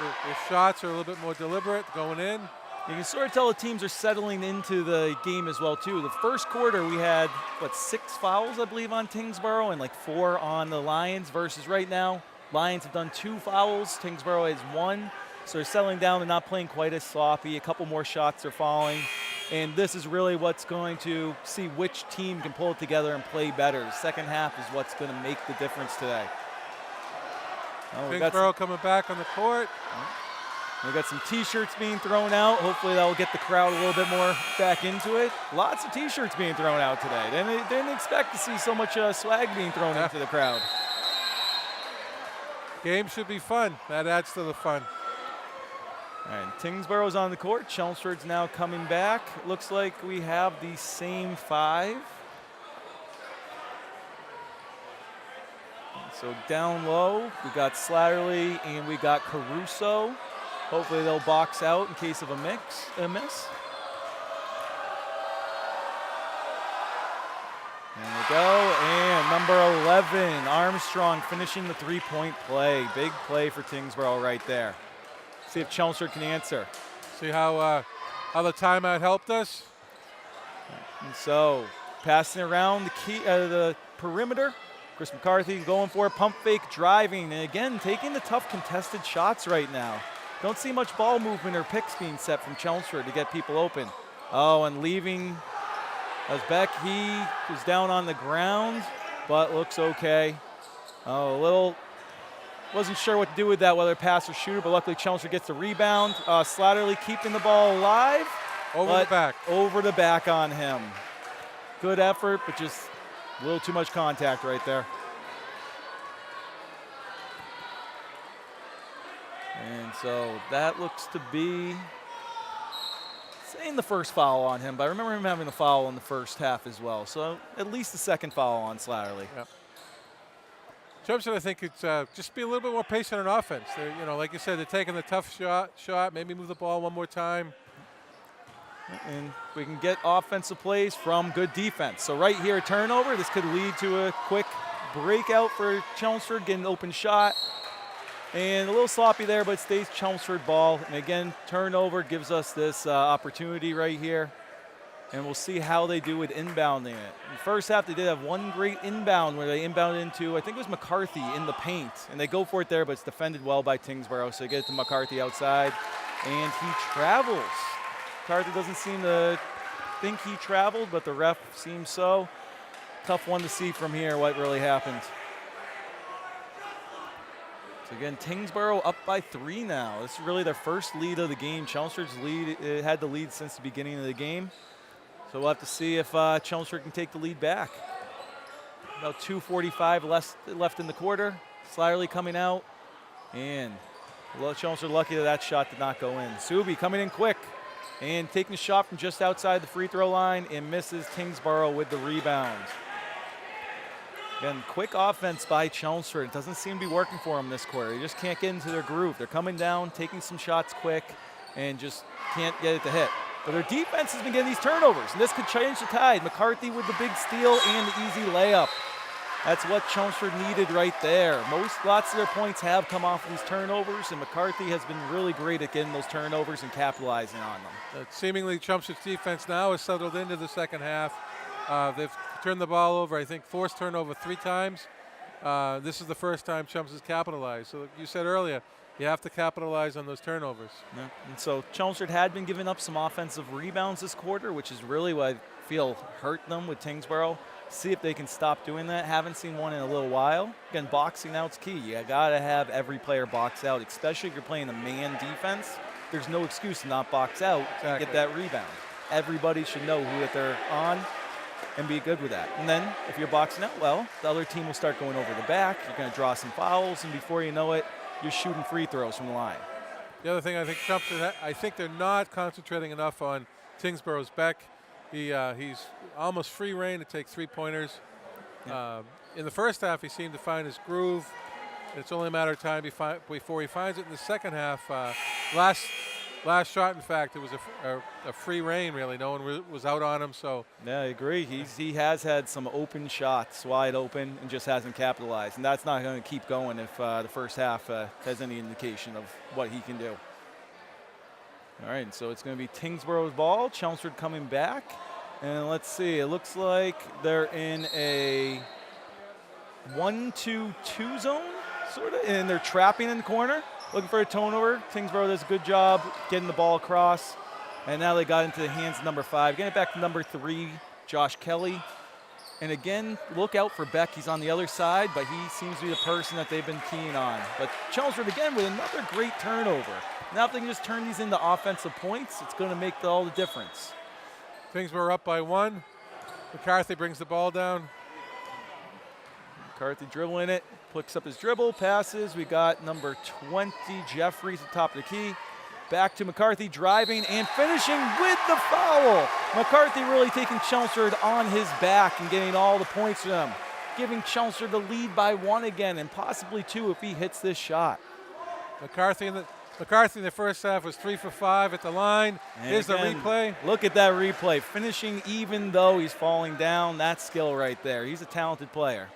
Their shots are a little bit more deliberate going in. You can sort of tell the teams are settling into the game as well, too. The first quarter, we had, 6 fouls, I believe, on Tyngsboro and 4 on the Lions, versus right now, Lions have done 2 fouls. Tyngsboro has 1. So they're settling down and not playing quite as sloppy. A couple more shots are falling. And this is really what's going to see which team can pull it together and play better. The second half is what's going to make the difference today. Kingsborough coming back on the court. We've got some T-shirts being thrown out. Hopefully that will get the crowd a little bit more back into it. Lots of T-shirts being thrown out today. They didn't expect to see so much swag being thrown into the crowd. Game should be fun. That adds to the fun. All right, Tyngsboro's on the court. Chelmsford's now coming back. Looks like we have the same 5. So down low, we got Slattery and we got Caruso. Hopefully they'll box out in case of a miss. There we go, and number 11, Armstrong finishing the 3-point play. Big play for Tyngsboro right there. See if Chelmsford can answer. See how the timeout helped us? And so passing around the perimeter. Chris McCarthy going for a pump fake, driving, and again taking the tough contested shots right now. Don't see much ball movement or picks being set from Chelmsford to get people open. Oh, and leaving as Beck, he was down on the ground, but looks okay. Oh, wasn't sure what to do with that, whether pass or shooter, but luckily Chelmsford gets the rebound. Slattery keeping the ball alive. Over the back on him. Good effort, but just a little too much contact right there. And so that looks to be saying the first foul on him, but I remember him having a foul in the first half as well. So at least the second foul on Slattery. Yep. Chelmsford, I think it's just be a little bit more patient on offense. They're, like you said, they're taking the tough shot, maybe move the ball one more time. And we can get offensive plays from good defense. So right here, a turnover. This could lead to a quick breakout for Chelmsford, getting an open shot. And a little sloppy there, but it stays Chelmsford ball. And again, turnover gives us this opportunity right here. And we'll see how they do with inbounding it. In the first half, they did have one great inbound where they inbounded into, I think it was McCarthy in the paint. And they go for it there, but it's defended well by Tyngsboro. So they get it to McCarthy outside. And he travels. McCarthy doesn't seem to think he traveled, but the ref seems so. Tough one to see from here what really happened. So again, Tyngsboro up by 3 now. This is really their first lead of the game. Chelmsford's had the lead since the beginning of the game. So we'll have to see if Chelmsford can take the lead back. About 2:45 left in the quarter. Slattery coming out. And Chelmsford lucky that shot did not go in. Subi coming in quick and taking a shot from just outside the free throw line and misses. Tyngsboro with the rebound. Again, quick offense by Chelmsford. It doesn't seem to be working for them this quarter. They just can't get into their groove. They're coming down, taking some shots quick, and just can't get it to hit. But their defense has been getting these turnovers, and this could change the tide. McCarthy with the big steal and the easy layup. That's what Chelmsford needed right there. Lots of their points have come off of these turnovers, and McCarthy has been really great at getting those turnovers and capitalizing on them. Seemingly Chelmsford's defense now has settled into the second half. They've turned the ball over, I think, forced turnover 3 times. This is the first time Chelmsford's capitalized. So you said earlier, you have to capitalize on those turnovers. Yeah. And so Chelmsford had been giving up some offensive rebounds this quarter, which is really what I feel hurt them with Tyngsboro. See if they can stop doing that. Haven't seen one in a little while. Again, boxing out's key. You got to have every player box out, especially if you're playing a man defense. There's no excuse to not box out and get that rebound. Everybody should know who that they're on and be good with that. And then if you're boxing out well, the other team will start going over the back. You're going to draw some fouls, and before you know it, you're shooting free throws from the line. The other thing I think Chelmsford, I think they're not concentrating enough on Tyngsboro's Beck. He's almost free reign to take 3-pointers. Yeah. In the first half, he seemed to find his groove. It's only a matter of time before he finds it in the second half. Last shot, in fact, it was a free reign, really. No one was out on him. So yeah, I agree. He has had some open shots, wide open, and just hasn't capitalized. And that's not going to keep going if the first half has any indication of what he can do. All right, so it's going to be Tyngsboro's ball. Chelmsford coming back. And let's see, it looks like they're in a 1-2-2 zone, sort of, and they're trapping in the corner, looking for a turnover. Tyngsboro does a good job getting the ball across. And now they got into the hands of number 5. Getting it back to number 3, Josh Kelly. And again, look out for Beck. He's on the other side, but he seems to be the person that they've been keen on. But Chelmsford, again, with another great turnover. Now if they can just turn these into offensive points, it's going to make all the difference. Tyngsboro up by 1. McCarthy brings the ball down. McCarthy dribbling it, picks up his dribble, passes. We got number 20, Jeffries, at the top of the key. Back to McCarthy, driving and finishing with the foul. McCarthy really taking Chelmsford on his back and getting all the points for them, giving Chelmsford the lead by 1 again, and possibly 2 if he hits this shot. McCarthy in the first half was 3 for 5 at the line. And here's again, the replay. Look at that replay. Finishing even though he's falling down. That's skill right there. He's a talented player.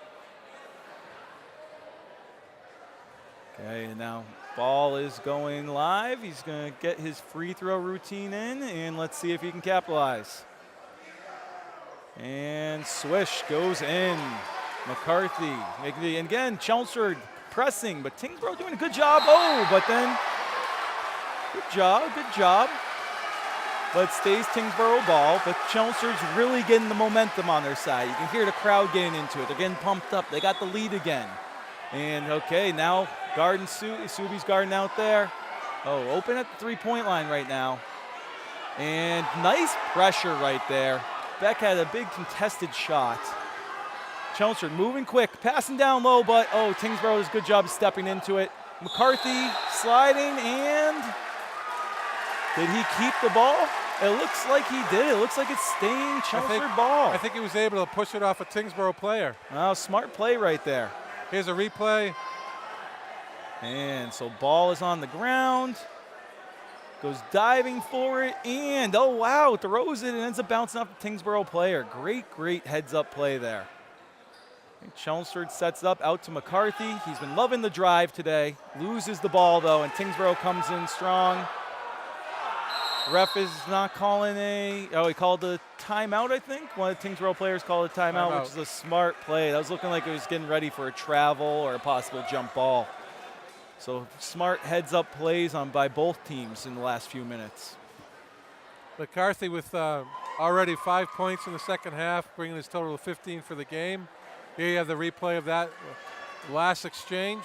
Okay, and now ball is going live. He's going to get his free throw routine in, and let's see if he can capitalize. And swish goes in. McCarthy making the, and again, Chelmsford pressing, but Tyngsboro doing a good job. Oh, but then good job. But it stays Tyngsboro ball, but Chelmsford's really getting the momentum on their side. You can hear the crowd getting into it. They're getting pumped up. They got the lead again. And okay, now guarding Subi's guarding out there. Oh, open at the 3-point line right now. And nice pressure right there. Beck had a big contested shot. Chelmsford moving quick, passing down low, but oh, Tyngsboro does a good job stepping into it. McCarthy sliding, and did he keep the ball? It looks like he did. It looks like it's staying Chelmsford ball. I think he was able to push it off a Tyngsboro player. Oh, smart play right there. Here's a replay. And so ball is on the ground. Goes diving for it, and oh wow, throws it and ends up bouncing off the Tyngsboro player. Great heads-up play there. And Chelmsford sets up out to McCarthy. He's been loving the drive today. Loses the ball though, and Tyngsboro comes in strong. Ref is not calling he called a timeout, I think. One of the Tyngsboro players called a timeout, which is a smart play. That was looking like it was getting ready for a travel or a possible jump ball. So smart heads-up plays by both teams in the last few minutes. McCarthy with already 5 points in the second half, bringing his total of 15 for the game. Here you have the replay of that last exchange.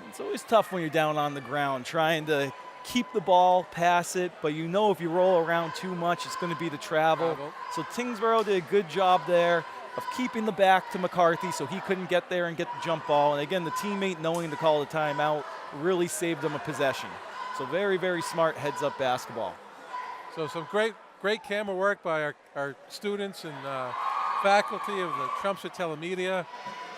It's always tough when you're down on the ground trying to keep the ball, pass it, but you know if you roll around too much, it's going to be the travel. So Tyngsboro did a good job there of keeping the back to McCarthy so he couldn't get there and get the jump ball. And again, the teammate knowing to call the timeout really saved them a possession. So very smart heads-up basketball. So some great camera work by our students and faculty of the Chelmsford Telemedia.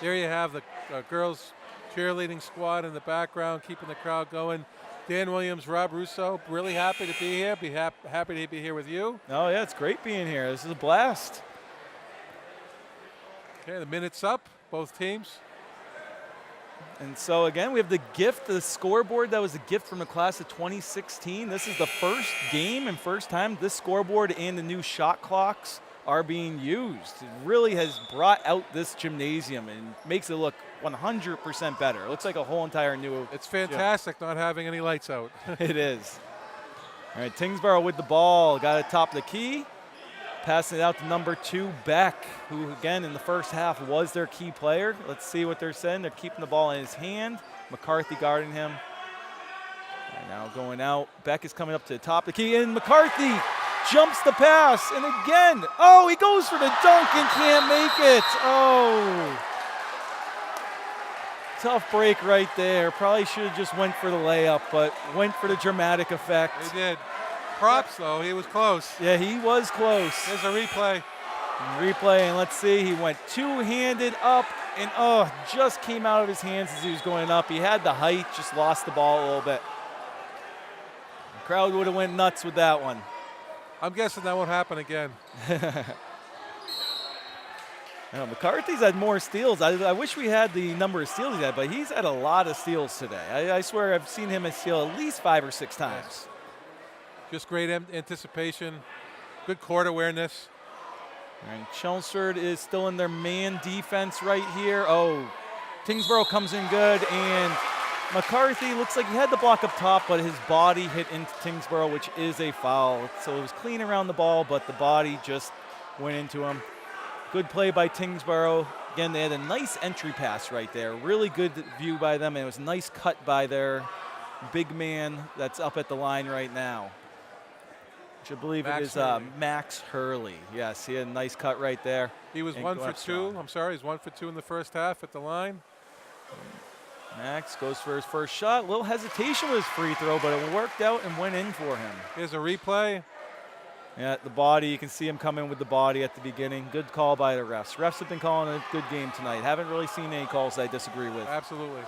There you have the girls cheerleading squad in the background, keeping the crowd going. Dan Williams, Rob Russo, really happy to be here. Happy to be here with you. Oh, yeah, it's great being here. This is a blast. Okay, the minute's up, both teams. And so, again, we have the gift, the scoreboard that was a gift from the class of 2016. This is the first game and first time this scoreboard and the new shot clocks are being used. It really has brought out this gymnasium and makes it look 100% better. It looks like a whole entire new. It's fantastic not having any lights out. It is. All right, Tyngsboro with the ball, got it top of the key. Passing it out to number 2, Beck, who again in the first half was their key player. Let's see what they're saying. They're keeping the ball in his hand. McCarthy guarding him. And now going out. Beck is coming up to the top of the key, and McCarthy jumps the pass, and again, oh, he goes for the dunk and can't make it. Oh. Tough break right there. Probably should have just went for the layup, but went for the dramatic effect. He did. Props, though. He was close. Yeah, he was close. Here's a replay. And let's see. He went two-handed up, and just came out of his hands as he was going up. He had the height, just lost the ball a little bit. The crowd would have went nuts with that one. I'm guessing that won't happen again. McCarthy's had more steals. I wish we had the number of steals he had, but he's had a lot of steals today. I swear I've seen him steal at least 5 or 6 times. Yes. Just great anticipation, good court awareness. And Chelmsford is still in their man defense right here. Oh, Tyngsboro comes in good, and McCarthy looks like he had the block up top, but his body hit into Tyngsboro, which is a foul. So it was clean around the ball, but the body just went into him. Good play by Tyngsboro. Again, they had a nice entry pass right there. Really good view by them, and it was a nice cut by their big man that's up at the line right now. I believe it is Max Hurley. Yes, he had a nice cut right there. He was 1 for 2. I'm sorry, he's 1 for 2 in the first half at the line. Max goes for his first shot. A little hesitation with his free throw, but it worked out and went in for him. Here's a replay. Yeah, the body, you can see him come in with the body at the beginning. Good call by the refs. Refs have been calling a good game tonight. Haven't really seen any calls I disagree with. Absolutely.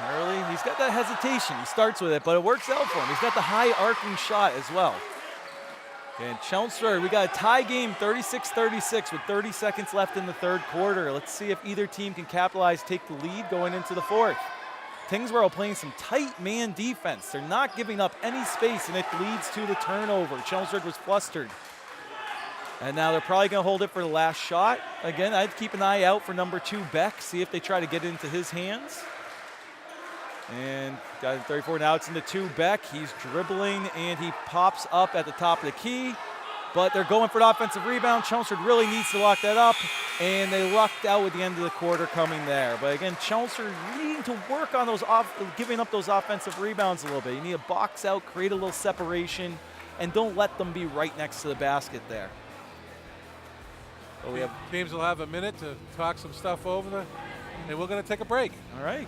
Hurley, he's got that hesitation. He starts with it, but it works out for him. He's got the high arcing shot as well. And Chelmsford, we got a tie game, 36-36 with 30 seconds left in the third quarter. Let's see if either team can capitalize, take the lead going into the fourth. Tyngsboro playing some tight man defense. They're not giving up any space, and it leads to the turnover. Chelmsford was flustered. And now they're probably going to hold it for the last shot. Again, I'd keep an eye out for number 2, Beck, see if they try to get it into his hands. And got it 34. Now it's into 2, Beck. He's dribbling, and he pops up at the top of the key. But they're going for the offensive rebound. Chelmsford really needs to lock that up, and they lucked out with the end of the quarter coming there. But again, Chelmsford needing to work on those giving up those offensive rebounds a little bit. You need to box out, create a little separation, and don't let them be right next to the basket there. But teams will have a minute to talk some stuff over, and we're going to take a break. All right.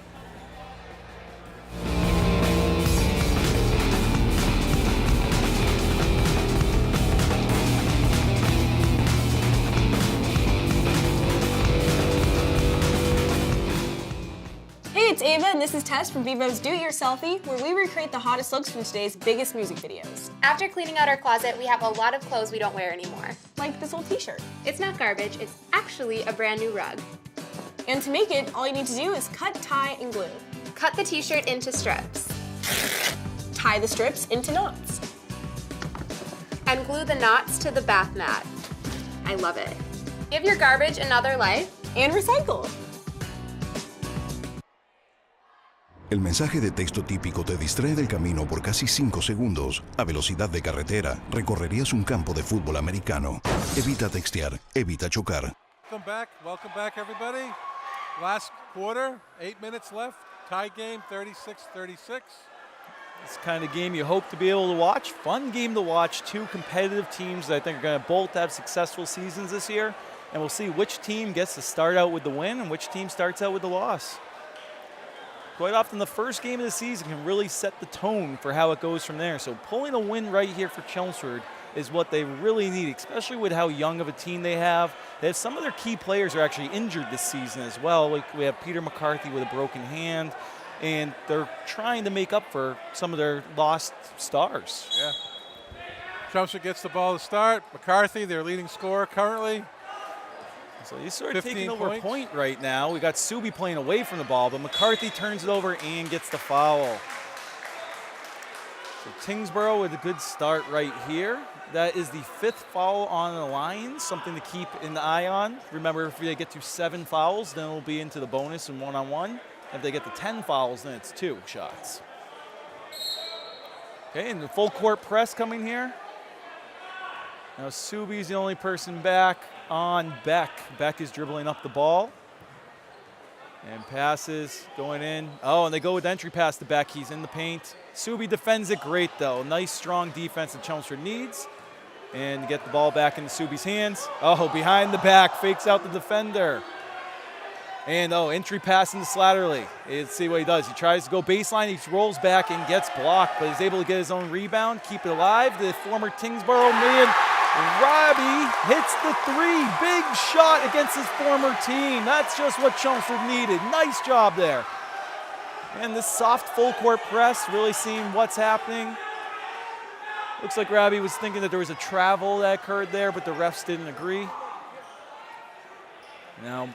Hey, it's Ava, and this is Tess from Vivo's Do-It-Yourselfie, where we recreate the hottest looks from today's biggest music videos. After cleaning out our closet, we have a lot of clothes we don't wear anymore. Like this old t-shirt. It's not garbage, it's actually a brand new rug. And to make it, all you need to do is cut, tie, and glue. Cut the t-shirt into strips. Tie the strips into knots. And glue the knots to the bath mat. I love it. Give your garbage another life. And recycle. El mensaje de texto típico te distrae del camino por casi 5 segundos. A velocidad de carretera, recorrerías un campo de fútbol americano. Evita textear, evita chocar. Welcome back, everybody. Last quarter, 8 minutes left. Tie game, 36-36. This kind of game you hope to be able to watch. Fun game to watch. 2 competitive teams that I think are going to both have successful seasons this year. And we'll see which team gets to start out with the win and which team starts out with the loss. Quite often the first game of the season can really set the tone for how it goes from there. So pulling a win right here for Chelmsford is what they really need, especially with how young of a team they have. Some of their key players are actually injured this season as well. Like we have Peter McCarthy with a broken hand. and they're trying to make up for some of their lost stars. Yeah. Chelmsford gets the ball to start. McCarthy, their leading scorer currently. So he's sort of taking over points. point right now. We got Subi playing away from the ball, but McCarthy turns it over and gets the foul. So Tyngsboro with a good start right here. That is the 5th foul on the Lions, something to keep an eye on. Remember, if they get to 7 fouls, then it'll be into the bonus and one-on-one. If they get to 10 fouls, then it's 2 shots. Okay, and the full court press coming here. Now Subi's the only person back on Beck. Beck is dribbling up the ball. And passes going in. Oh, and they go with entry pass to Beck. He's in the paint. Subi defends it great, though. Nice, strong defense that Chelmsford needs. And get the ball back into Subi's hands. Oh, behind the back, fakes out the defender. And, entry pass into Slattery. Let's see what he does. He tries to go baseline. He rolls back and gets blocked, but he's able to get his own rebound, keep it alive. The former Kingsborough man, Robbie, hits the 3. Big shot against his former team. That's just what Chelmsford needed. Nice job there. And this soft full court press, really seeing what's happening. Looks like Robbie was thinking that there was a travel that occurred there, but the refs didn't agree. Now,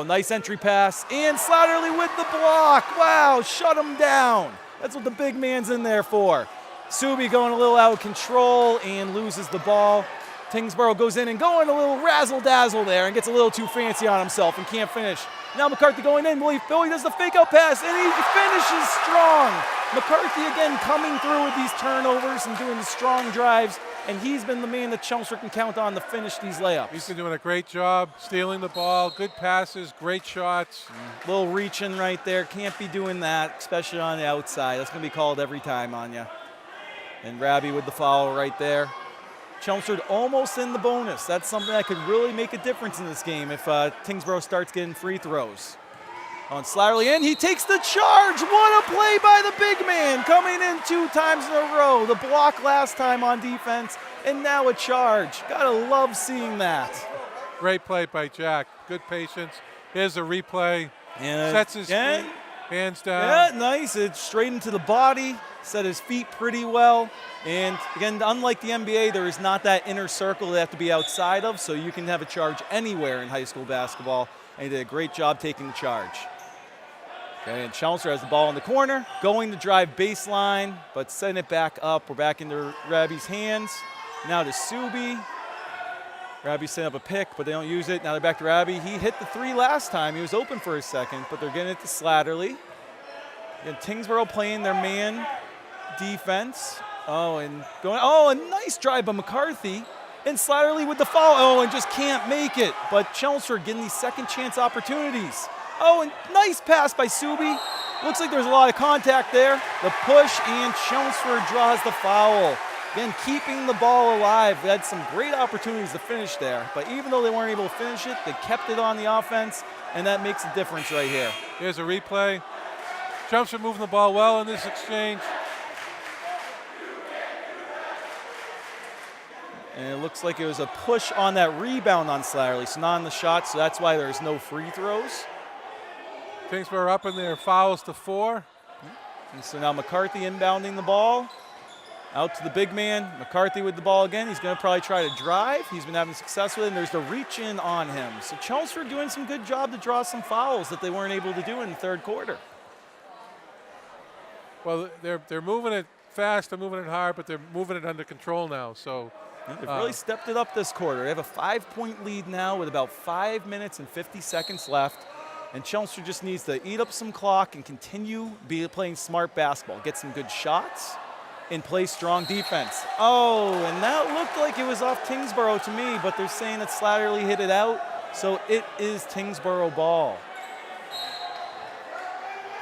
nice entry pass. And Slattery with the block. Wow, shut him down. That's what the big man's in there for. Subi going a little out of control and loses the ball. Tyngsboro goes in and going a little razzle-dazzle there and gets a little too fancy on himself and can't finish. Now McCarthy going in. Billy does the fake-out pass, and he finishes strong. McCarthy again coming through with these turnovers and doing the strong drives, and he's been the man that Chelmsford can count on to finish these layups. He's been doing a great job stealing the ball, good passes, great shots. Little reaching right there. Can't be doing that, especially on the outside. That's going to be called every time on you. And Rabi with the foul right there. Chelmsford almost in the bonus. That's something that could really make a difference in this game if Tyngsboro starts getting free throws. On Slattery, and he takes the charge. What a play by the big man, coming in 2 times in a row. The block last time on defense, and now a charge. Gotta love seeing that. Great play by Jack. Good patience. Here's a replay. And sets his feet, hands down. Yeah, nice. It's straight into the body. Set his feet pretty well. And again, unlike the NBA, there is not that inner circle they have to be outside of, so you can have a charge anywhere in high school basketball. And he did a great job taking the charge. Okay, and Chelmsford has the ball in the corner, going to drive baseline, but setting it back up. We're back into Rabi's hands. Now to Subi. Rabi set up a pick, but they don't use it. Now they're back to Rabi. He hit the 3 last time. He was open for a second, but they're getting it to Slattery. And Tyngsboro playing their man defense. A nice drive by McCarthy. And Slattery with the foul. And just can't make it. But Chelmsford getting these second chance opportunities. And nice pass by Subi. Looks like there's a lot of contact there. The push, and Chelmsford draws the foul. Again, keeping the ball alive. They had some great opportunities to finish there. But even though they weren't able to finish it, they kept it on the offense, and that makes a difference right here. Here's a replay. Chelmsford moving the ball well in this exchange. And it looks like it was a push on that rebound on Slattery, so not on the shot, so that's why there's no free throws. Kingsborough up in their fouls to 4. And so now McCarthy inbounding the ball. Out to the big man. McCarthy with the ball again. He's going to probably try to drive. He's been having success with it, and there's the reach in on him. So Chelmsford doing some good job to draw some fouls that they weren't able to do in the third quarter. Well, they're moving it fast, they're moving it hard, but they're moving it under control now. So they've really stepped it up this quarter. They have a 5-point lead now with about 5 minutes and 50 seconds left. And Chelmsford just needs to eat up some clock and continue playing smart basketball. Get some good shots and play strong defense. And that looked like it was off Tyngsboro to me, but they're saying that Slattery hit it out. So it is Tyngsboro ball.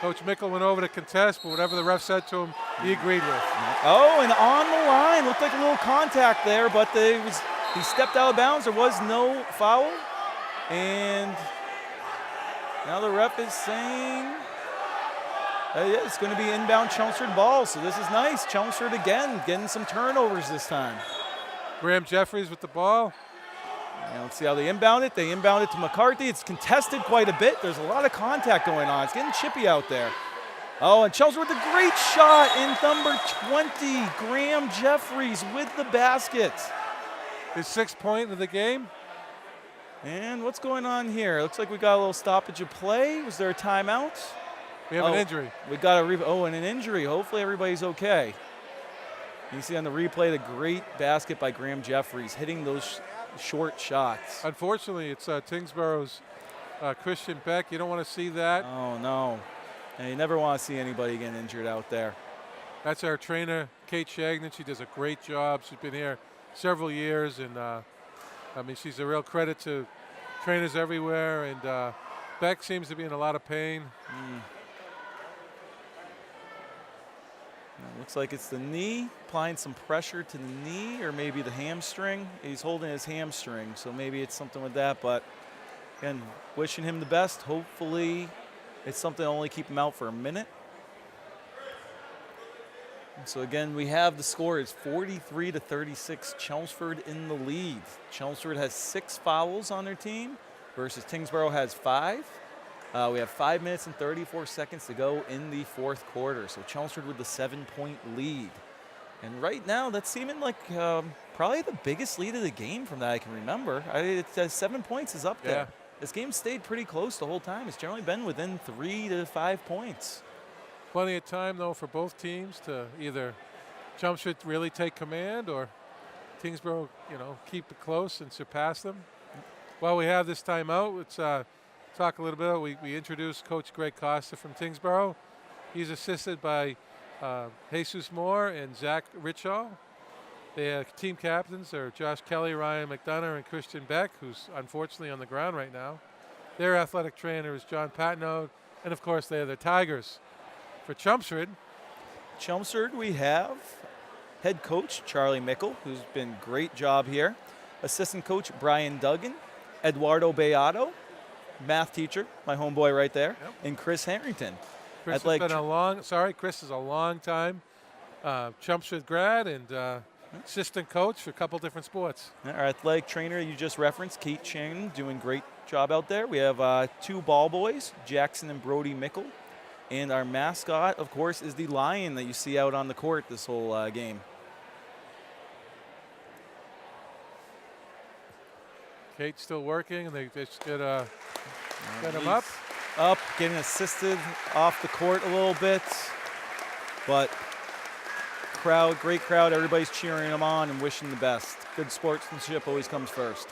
Coach Mickle went over to contest, but whatever the ref said to him, he agreed with. And on the line, looked like a little contact there, but he stepped out of bounds. There was no foul. And now the ref is saying it's going to be inbound Chelmsford ball, so this is nice. Chelmsford again getting some turnovers this time. Graham Jeffries with the ball. And let's see how they inbound it. They inbound it to McCarthy. It's contested quite a bit. There's a lot of contact going on. It's getting chippy out there. Oh, and Chelmsford with a great shot in number 20, Graham Jeffries with the basket. His 6th point of the game. And what's going on here? Looks like we got a little stoppage of play. Was there a timeout? We have an injury. We got and an injury. Hopefully everybody's okay. You see on the replay the great basket by Graham Jeffries, hitting those short shots. Unfortunately, it's Tyngsboro's Christian Beck. You don't want to see that. Oh, no. And you never want to see anybody getting injured out there. That's our trainer, Kate Shagnon. She does a great job. She's been here several years, and I mean, she's a real credit to trainers everywhere, and Beck seems to be in a lot of pain. Looks like it's the knee, applying some pressure to the knee or maybe the hamstring. He's holding his hamstring, so maybe it's something with that. But, again, wishing him the best. Hopefully it's something that'll only keep him out for a minute. And so, again, we have the score is 43-36, Chelmsford in the lead. Chelmsford has 6 fouls on their team versus Tyngsboro has 5. We have 5 minutes and 34 seconds to go in the 4th quarter. So Chelmsford with the 7-point lead. And right now, that's seeming like probably the biggest lead of the game from that I can remember. 7 points is up there. Yeah. This game stayed pretty close the whole time. It's generally been within 3 to 5 points. Plenty of time, though, for both teams to either Chelmsford really take command or Tyngsboro, keep it close and surpass them. While we have this timeout, let's talk a little bit. We introduced Coach Greg Costa from Tyngsboro. He's assisted by Jesus Moore and Zach Richall. The team captains are Josh Kelly, Ryan Mcdonagh, and Christian Beck, who's unfortunately on the ground right now. Their athletic trainer is John Patnode, and of course they are the Tigers. For Chelmsford, we have head coach Charlie Mickle, who's been a great job here. Assistant coach Brian Duggan, Eduardo Beato, math teacher, my homeboy right there, and Chris Harrington. Chris Chris is a long time Chelmsford grad and assistant coach for a couple different sports. Our athletic trainer you just referenced, Kate Chang, doing a great job out there. We have 2 ball boys, Jackson and Brody Mickle. And our mascot, of course, is the lion that you see out on the court this whole game. Kate's still working, and they just get him up. Getting assisted off the court a little bit. But great crowd, everybody's cheering him on and wishing the best. Good sportsmanship always comes first.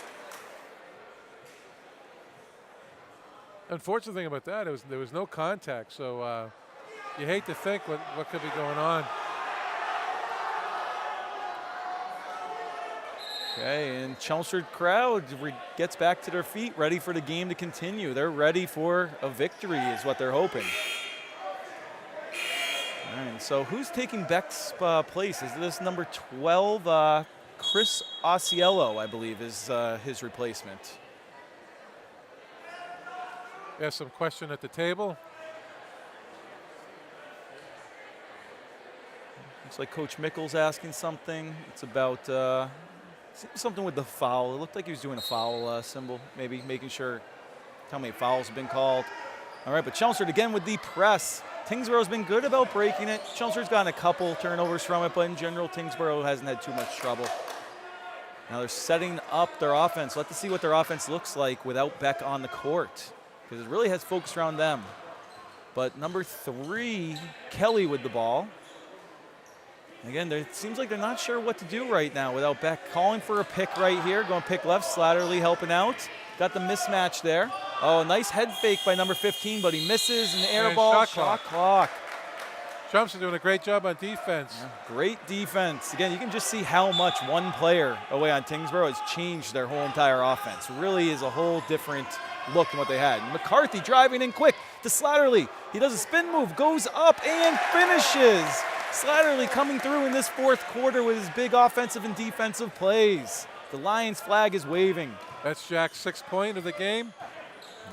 Unfortunate thing about that is there was no contact, so you hate to think what could be going on. Okay, and Chelmsford crowd gets back to their feet, ready for the game to continue. They're ready for a victory is what they're hoping. All right, so who's taking Beck's place? Is this number 12? Chris Osiello, I believe, is his replacement. We have some question at the table. Looks like Coach Mickle's asking something. It's about something with the foul. It looked like he was doing a foul symbol, maybe making sure how many fouls have been called. All right, but Chelmsford again with the press. Tyngsboro's been good about breaking it. Chelmsford's gotten a couple turnovers from it, but in general, Tyngsboro hasn't had too much trouble. Now they're setting up their offense. Let's see what their offense looks like without Beck on the court, because it really has focused around them. But number 3, Kelly with the ball. Again, it seems like they're not sure what to do right now without Beck. Calling for a pick right here, going pick left, Slatterly helping out. Got the mismatch there. Oh, nice head fake by number 15, but he misses an air ball. Shot clock. Chelmsford doing a great job on defense. Yeah, great defense. Again, you can just see how much one player away on Tyngsboro has changed their whole entire offense. Really is a whole different look than what they had. McCarthy driving in quick to Slatterly. He does a spin move, goes up and finishes. Slatterly coming through in this 4th quarter with his big offensive and defensive plays. The Lions flag is waving. That's Jack's 6th point of the game.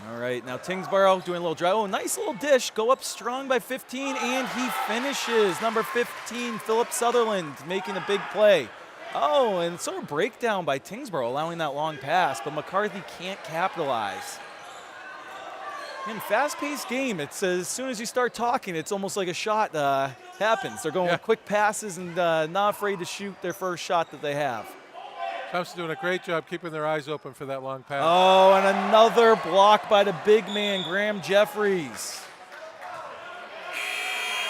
All right, now Tyngsboro doing a little drive. Oh, nice little dish. Go up strong by 15, and he finishes. Number 15, Philip Sutherland, making a big play. Oh, and sort of breakdown by Tyngsboro, allowing that long pass, but McCarthy can't capitalize. In fast-paced game, it's as soon as you start talking, it's almost like a shot happens. They're going with quick passes and not afraid to shoot their first shot that they have. Trump's doing a great job keeping their eyes open for that long pass. Oh, and another block by the big man, Graham Jeffries.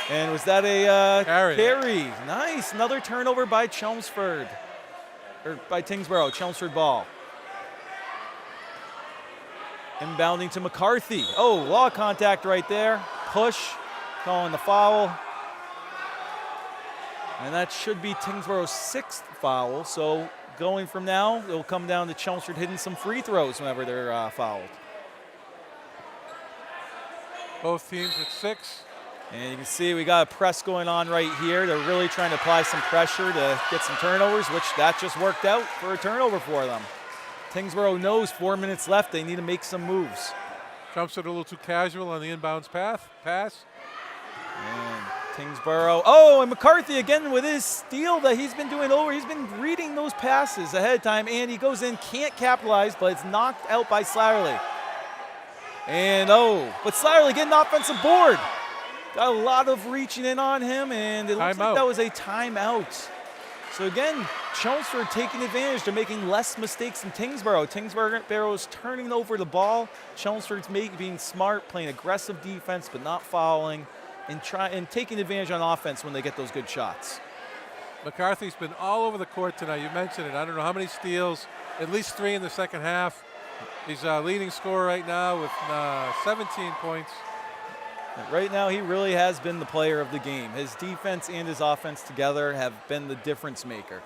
And was that a carry? Nice. Another turnover by Chelmsford, or by Tyngsboro. Chelmsford ball. Inbounding to McCarthy. Oh, law contact right there. Push, calling the foul. And that should be Tyngsboro's 6th foul. So going from now, it'll come down to Chelmsford hitting some free throws whenever they're fouled. Both teams at 6. And you can see we got a press going on right here. They're really trying to apply some pressure to get some turnovers, which that just worked out for a turnover for them. Tyngsboro knows 4 minutes left. They need to make some moves. Chelmsford a little too casual on the inbounds pass. And Tyngsboro. Oh, and McCarthy again with his steal that he's been doing over. He's been reading those passes ahead of time, and he goes in, can't capitalize, but it's knocked out by Slattery. And but Slattery getting an offensive board. Got a lot of reaching in on him, and it looks like that was a timeout. So again, Chelmsford taking advantage. They're making less mistakes than Tyngsboro. Tyngsboro is turning over the ball. Chelmsford's being smart, playing aggressive defense, but not fouling, and taking advantage on offense when they get those good shots. McCarthy's been all over the court tonight. You mentioned it. I don't know how many steals, at least 3 in the second half. He's leading scorer right now with 17 points. Right now, he really has been the player of the game. His defense and his offense together have been the difference maker.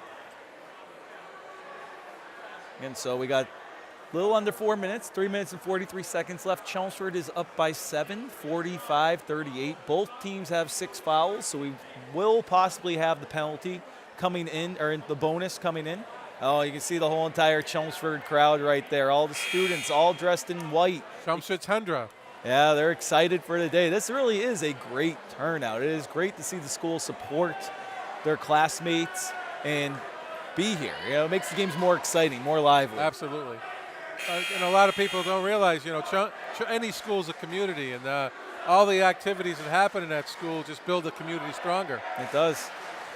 And so we got a little under 4 minutes, 3 minutes and 43 seconds left. Chelmsford is up by 7, 45-38. Both teams have 6 fouls, so we will possibly have the penalty coming in, or the bonus coming in. Oh, you can see the whole entire Chelmsford crowd right there. All the students all dressed in white. Chelmsford's Hendra. Yeah, they're excited for the day. This really is a great turnout. It is great to see the school support their classmates and be here. You know, it makes the games more exciting, more lively. Absolutely. And a lot of people don't realize, you know, any school is a community, and all the activities that happen in that school just build the community stronger. It does.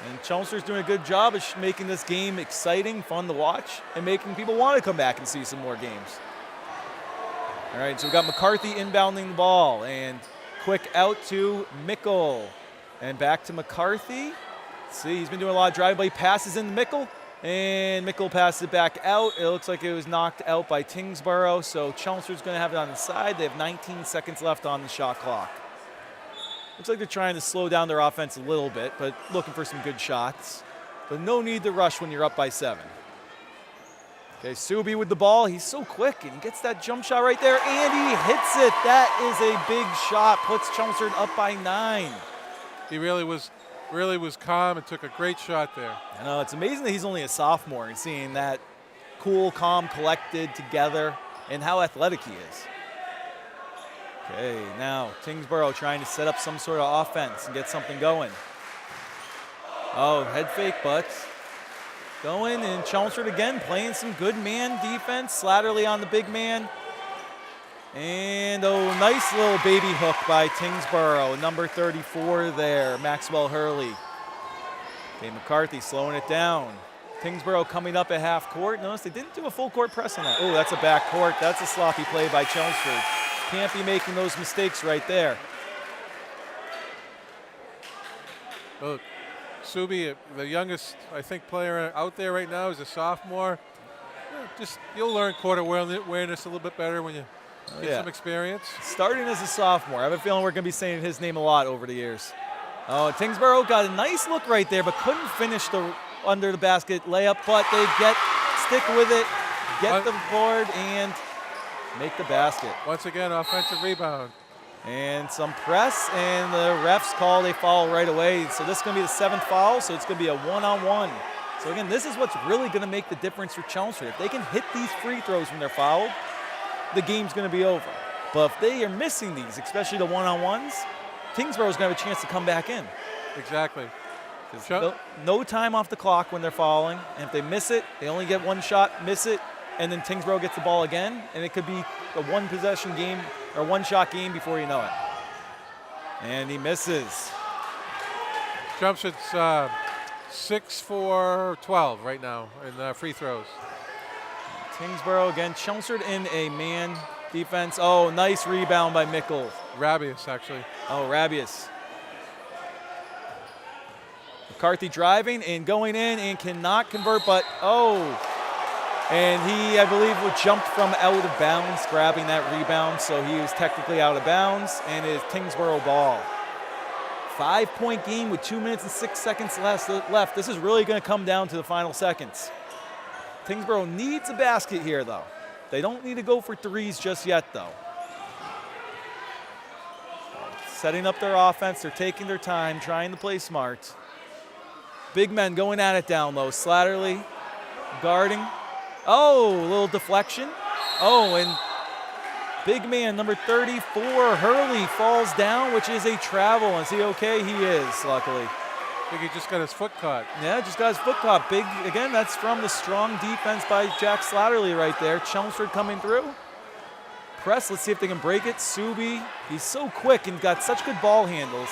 And Chelmsford's doing a good job of making this game exciting, fun to watch, and making people want to come back and see some more games. All right, so we've got McCarthy inbounding the ball, and quick out to Mickle. And back to McCarthy. See, he's been doing a lot of drive-by passes in the Mickle, and Mickle passes it back out. It looks like it was knocked out by Tyngsboro, so Chelmsford's going to have it on the side. They have 19 seconds left on the shot clock. Looks like they're trying to slow down their offense a little bit, but looking for some good shots. But no need to rush when you're up by 7. Okay, Subi with the ball. He's so quick, and he gets that jump shot right there, and he hits it. That is a big shot. Puts Chelmsford up by 9. He really was calm and took a great shot there. I know, it's amazing that he's only a sophomore and seeing that cool, calm, collected together, and how athletic he is. Okay, now Tyngsboro trying to set up some sort of offense and get something going. Oh, head fake, but going, and Chelmsford again playing some good man defense. Slattery on the big man. And nice little baby hook by Tyngsboro, number 34 there, Maxwell Hurley. Okay, McCarthy slowing it down. Tyngsboro coming up at half court. Notice they didn't do a full court press on that. Oh, that's a back court. That's a sloppy play by Chelmsford. Can't be making those mistakes right there. Look, Subi, the youngest, I think, player out there right now is a sophomore. You'll learn court awareness a little bit better when you get some experience. Starting as a sophomore. I have a feeling we're going to be saying his name a lot over the years. Oh, Tyngsboro got a nice look right there, but couldn't finish the under the basket layup, but they stick with it, get the board, and make the basket. Once again, offensive rebound. And some press, and the refs called a foul right away. So this is going to be the 7th foul, so it's going to be a one-on-one. So again, this is what's really going to make the difference for Chelmsford. If they can hit these free throws when they're fouled, the game's going to be over. But if they are missing these, especially the one-on-ones, Tyngsboro's going to have a chance to come back in. Exactly. No time off the clock when they're fouling, and if they miss it, they only get one shot, miss it, and then Tyngsboro gets the ball again, and it could be a one-possession game or one-shot game before you know it. And he misses. Chelmsford's 6 for 12 right now in free throws. Tyngsboro again, Chelmsford in a man defense. Oh, nice rebound by Mickle. Rabius, actually. Oh, Rabius. McCarthy driving and going in and cannot convert, but and he, I believe, jumped from out of bounds, grabbing that rebound, so he was technically out of bounds, and it is Tyngsboro ball. 5-point game with 2 minutes and 6 seconds left. This is really going to come down to the final seconds. Tyngsboro needs a basket here, though. They don't need to go for threes just yet, though. Setting up their offense, they're taking their time, trying to play smart. Big men going at it down low. Slatterly guarding. Oh, a little deflection. Oh, and big man number 34, Hurley, falls down, which is a travel. Is he okay? He is, luckily. I think he just got his foot caught. Yeah, just got his foot caught. Big, again, that's from the strong defense by Jack Slatterly right there. Chelmsford coming through. Press, let's see if they can break it. Subi, he's so quick and got such good ball handles.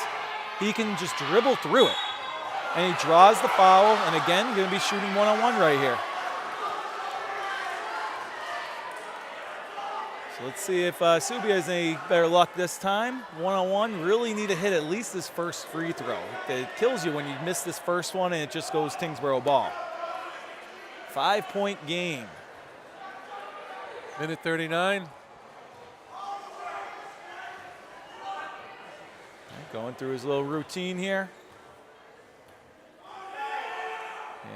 He can just dribble through it. And he draws the foul, and again, going to be shooting one-on-one right here. So let's see if Subi has any better luck this time. One-on-one, really need to hit at least this first free throw. It kills you when you miss this first one and it just goes Tyngsboro ball. 5-point game. Minute 39. Going through his little routine here.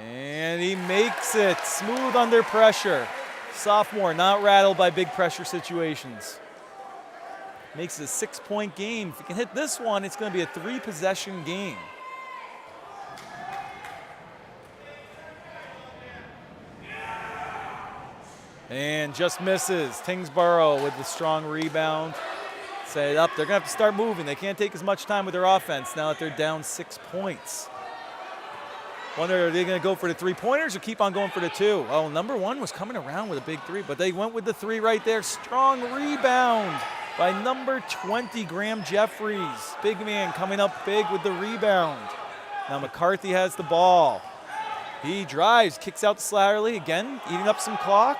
And he makes it smooth under pressure. Sophomore, not rattled by big pressure situations. Makes it a 6-point game. If he can hit this one, it's going to be a 3-possession game. And just misses. Tyngsboro with the strong rebound. Set it up. They're going to have to start moving. They can't take as much time with their offense now that they're down 6 points. Wonder, are they going to go for the three-pointers or keep on going for the two? Oh, number one was coming around with a big three, but they went with the three right there. Strong rebound by number 20, Graham Jeffries. Big man coming up big with the rebound. Now McCarthy has the ball. He drives, kicks out to Slatterly. Again, eating up some clock.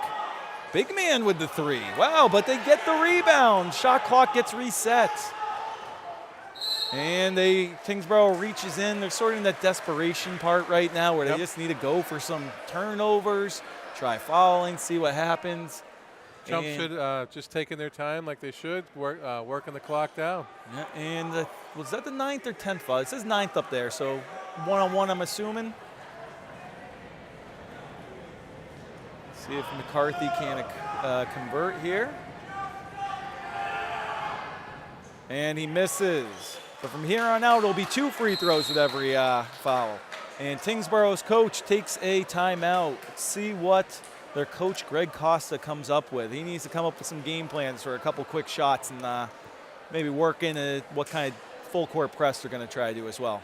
Big man with the three. Wow, but they get the rebound. Shot clock gets reset. And Kingsborough reaches in. They're sort of in that desperation part right now where they just need to go for some turnovers, try fouling, see what happens. Chelmsford just taking their time like they should, working the clock down. Yeah, and was that the 9th or 10th foul? It says 9th up there, so one-on-one I'm assuming. See if McCarthy can convert here. And he misses. But from here on out, it'll be 2 free throws with every foul. And Tyngsboro's coach takes a timeout. Let's see what their coach, Greg Costa, comes up with. He needs to come up with some game plans for a couple quick shots and maybe work in what kind of full court press they're going to try to do as well.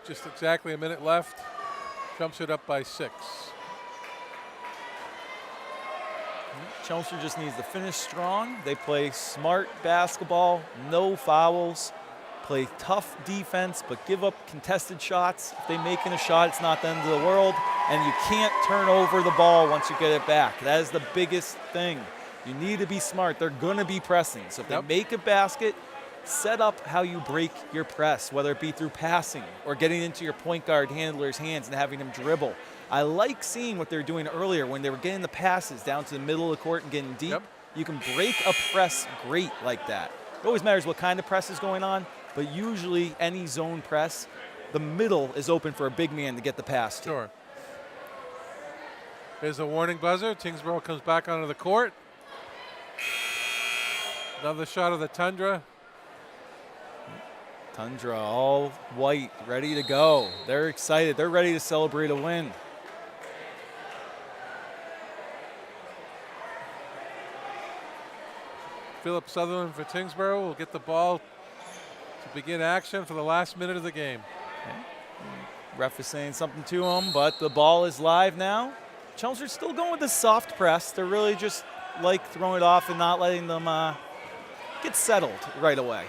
Just exactly a minute left. Chelmsford up by 6. Chelmsford just needs to finish strong. They play smart basketball, no fouls. Play tough defense, but give up contested shots. If they make a shot, it's not the end of the world. And you can't turn over the ball once you get it back. That is the biggest thing. You need to be smart. They're going to be pressing. So if they make a basket, set up how you break your press, whether it be through passing or getting into your point guard handler's hands and having him dribble. I like seeing what they were doing earlier when they were getting the passes down to the middle of the court and getting deep. You can break a press great like that. It always matters what kind of press is going on, but usually any zone press, the middle is open for a big man to get the pass to. Sure. There's a warning buzzer. Tyngsboro comes back onto the court. Another shot of the Tundra. Tundra all white, ready to go. They're excited. They're ready to celebrate a win. Philip Sutherland for Tyngsboro will get the ball to begin action for the last minute of the game. Okay. Ref is saying something to him, but the ball is live now. Chelmsford's still going with the soft press. They're really just like throwing it off and not letting them get settled right away.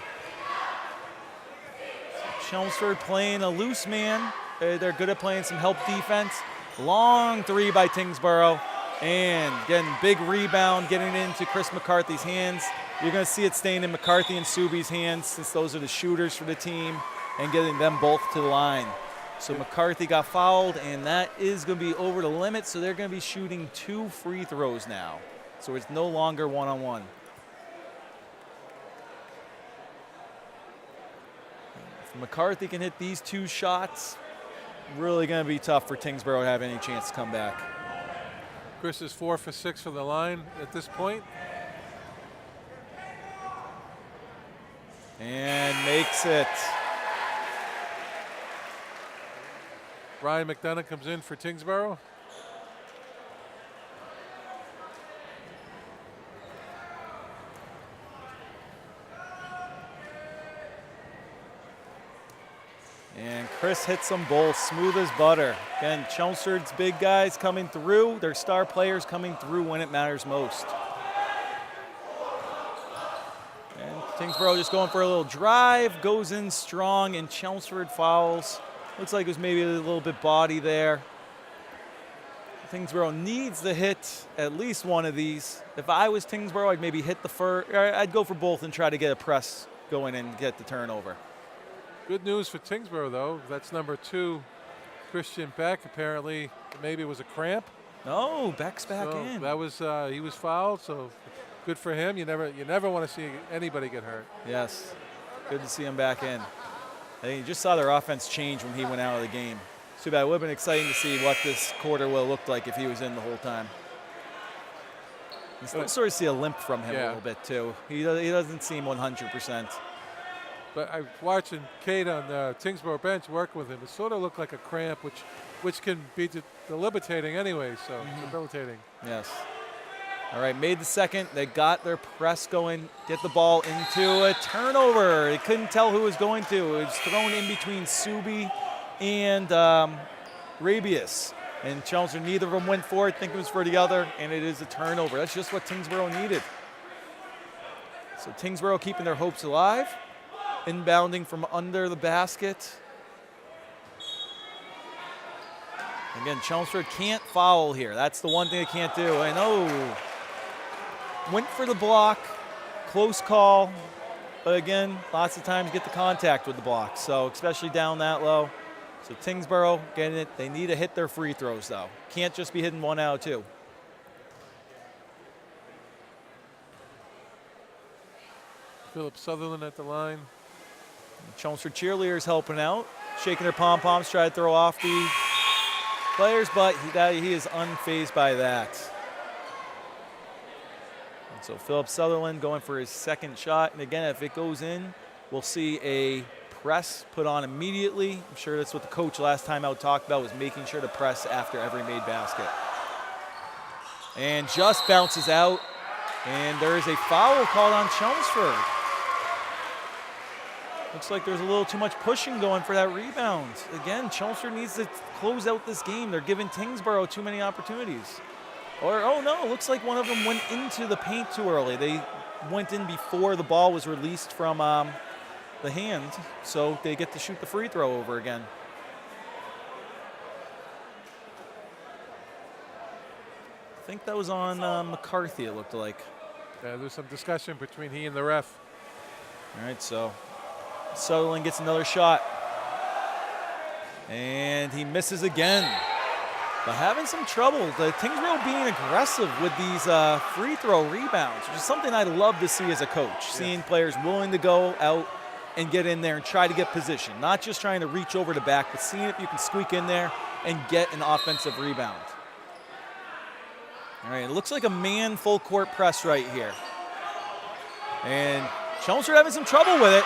Chelmsford playing a loose man. They're good at playing some help defense. Long three by Tyngsboro. And again, big rebound getting into Chris McCarthy's hands. You're going to see it staying in McCarthy and Subi's hands since those are the shooters for the team, and getting them both to the line. So McCarthy got fouled, and that is going to be over the limit, so they're going to be shooting 2 free throws now. So it's no longer one-on-one. If McCarthy can hit these 2 shots, really going to be tough for Tyngsboro to have any chance to come back. Chris is 4 for 6 from the line at this point. And makes it. Ryan McDonagh comes in for Kingsborough. And Chris hits them both smooth as butter. Again, Chelmsford's big guys coming through, their star players coming through when it matters most. And Tyngsboro just going for a little drive, goes in strong, and Chelmsford fouls. Looks like it was maybe a little bit body there. Tyngsboro needs to hit at least one of these. If I was Tyngsboro, I'd maybe hit the first. I'd go for both and try to get a press going and get the turnover. Good news for Tyngsboro, though. That's number 2, Christian Beck. Apparently, maybe it was a cramp. No, Beck's back So in. that was he was fouled. So good for him. You never want to see anybody get hurt. Yes, good to see him back in. I think you just saw their offense change when he went out of the game. Too bad. It would have been exciting to see what this quarter will look like if he was in the whole time. You still sort of see a limp from him a little bit too. He doesn't seem 100%. But I was watching Kate on the Tyngsboro bench work with him. It sort of looked like a cramp, which can be debilitating anyway. So debilitating. Yes. All right, made the second. They got their press going, get the ball into a turnover. They couldn't tell who was going to. It was thrown in between Subi and Rabius. And Chelmsford, neither of them went for it. I think it was for the other, and it is a turnover. That's just what Tyngsboro needed. So Tyngsboro keeping their hopes alive. Inbounding from under the basket. Again, Chelmsford can't foul here. That's the one thing they can't do. I know. Went for the block. Close call. But again, lots of times get the contact with the block. So especially down that low. So Tyngsboro getting it. They need to hit their free throws, though. Can't just be hitting 1 out of 2. Philip Sutherland at the line. Chelmsford cheerleaders helping out, shaking their pom-poms, trying to throw off the players, but he is unfazed by that. And so Philip Sutherland going for his second shot. And again, if it goes in, we'll see a press put on immediately. I'm sure that's what the coach last time out talked about, was making sure to press after every made basket. And just bounces out. And there is a foul called on Chelmsford. Looks like there's a little too much pushing going for that rebound. Again, Chelmsford needs to close out this game. They're giving Tyngsboro too many opportunities. Or, oh no, looks like one of them went into the paint too early. They went in before the ball was released from the hand, so they get to shoot the free throw over again. I think that was on McCarthy, it looked like. Yeah, there's some discussion between he and the ref. All right, so Sutherland gets another shot. And he misses again. But having some trouble. The Tyngsboro being aggressive with these free throw rebounds, which is something I'd love to see as a coach. Seeing players willing to go out and get in there and try to get position. Not just trying to reach over the back, but seeing if you can squeak in there and get an offensive rebound. All right, it looks like a man full court press right here. And Chelmsford having some trouble with it.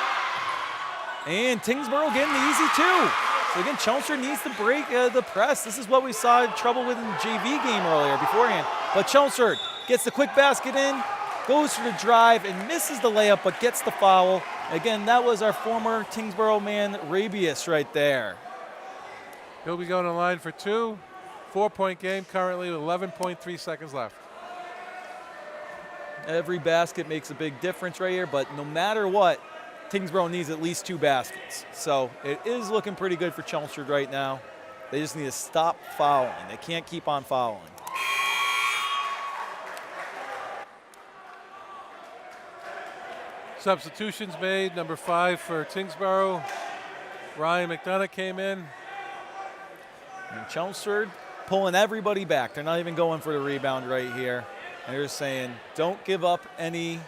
And Tyngsboro getting the easy 2. So again, Chelmsford needs to break the press. This is what we saw trouble with in the JV game earlier beforehand. But Chelmsford gets the quick basket in, goes for the drive, and misses the layup, but gets the foul. Again, that was our former Tyngsboro man, Rabius, right there. He'll be going to line for 2. 4-point game currently with 11.3 seconds left. Every basket makes a big difference right here, but no matter what, Tyngsboro needs at least 2 baskets. So it is looking pretty good for Chelmsford right now. They just need to stop fouling. They can't keep on fouling. Substitutions made. Number 5 for Kingsborough. Ryan Mcdonagh came in. And Chelmsford pulling everybody back. They're not even going for the rebound right here. And they're just saying, don't give up any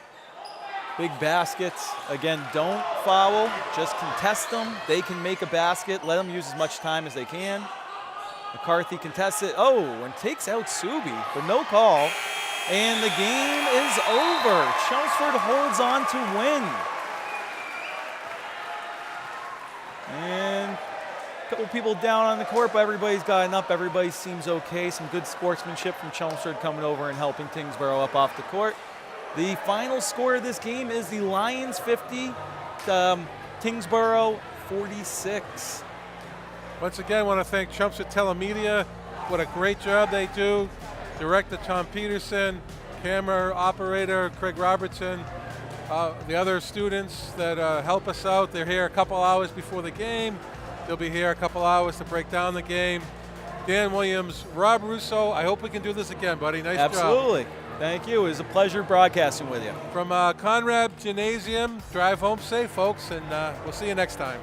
big baskets. Again, don't foul. Just contest them. They can make a basket. Let them use as much time as they can. McCarthy contests it. Oh, and takes out Subi, but no call. And the game is over. Chelmsford holds on to win. And a couple people down on the court, but everybody's gotten up. Everybody seems okay. Some good sportsmanship from Chelmsford coming over and helping Tyngsboro up off the court. The final score of this game is the Lions 50, Tyngsboro 46. Once again, I want to thank Chelmsford Telemedia. What a great job they do. Director Tom Peterson, camera operator Craig Robertson, the other students that help us out. They're here a couple hours before the game. They'll be here a couple hours to break down the game. Dan Williams, Rob Russo, I hope we can do this again, buddy. Nice job. Absolutely. Thank you. It was a pleasure broadcasting with you. From Conrad Gymnasium, drive home safe, folks, and we'll see you next time.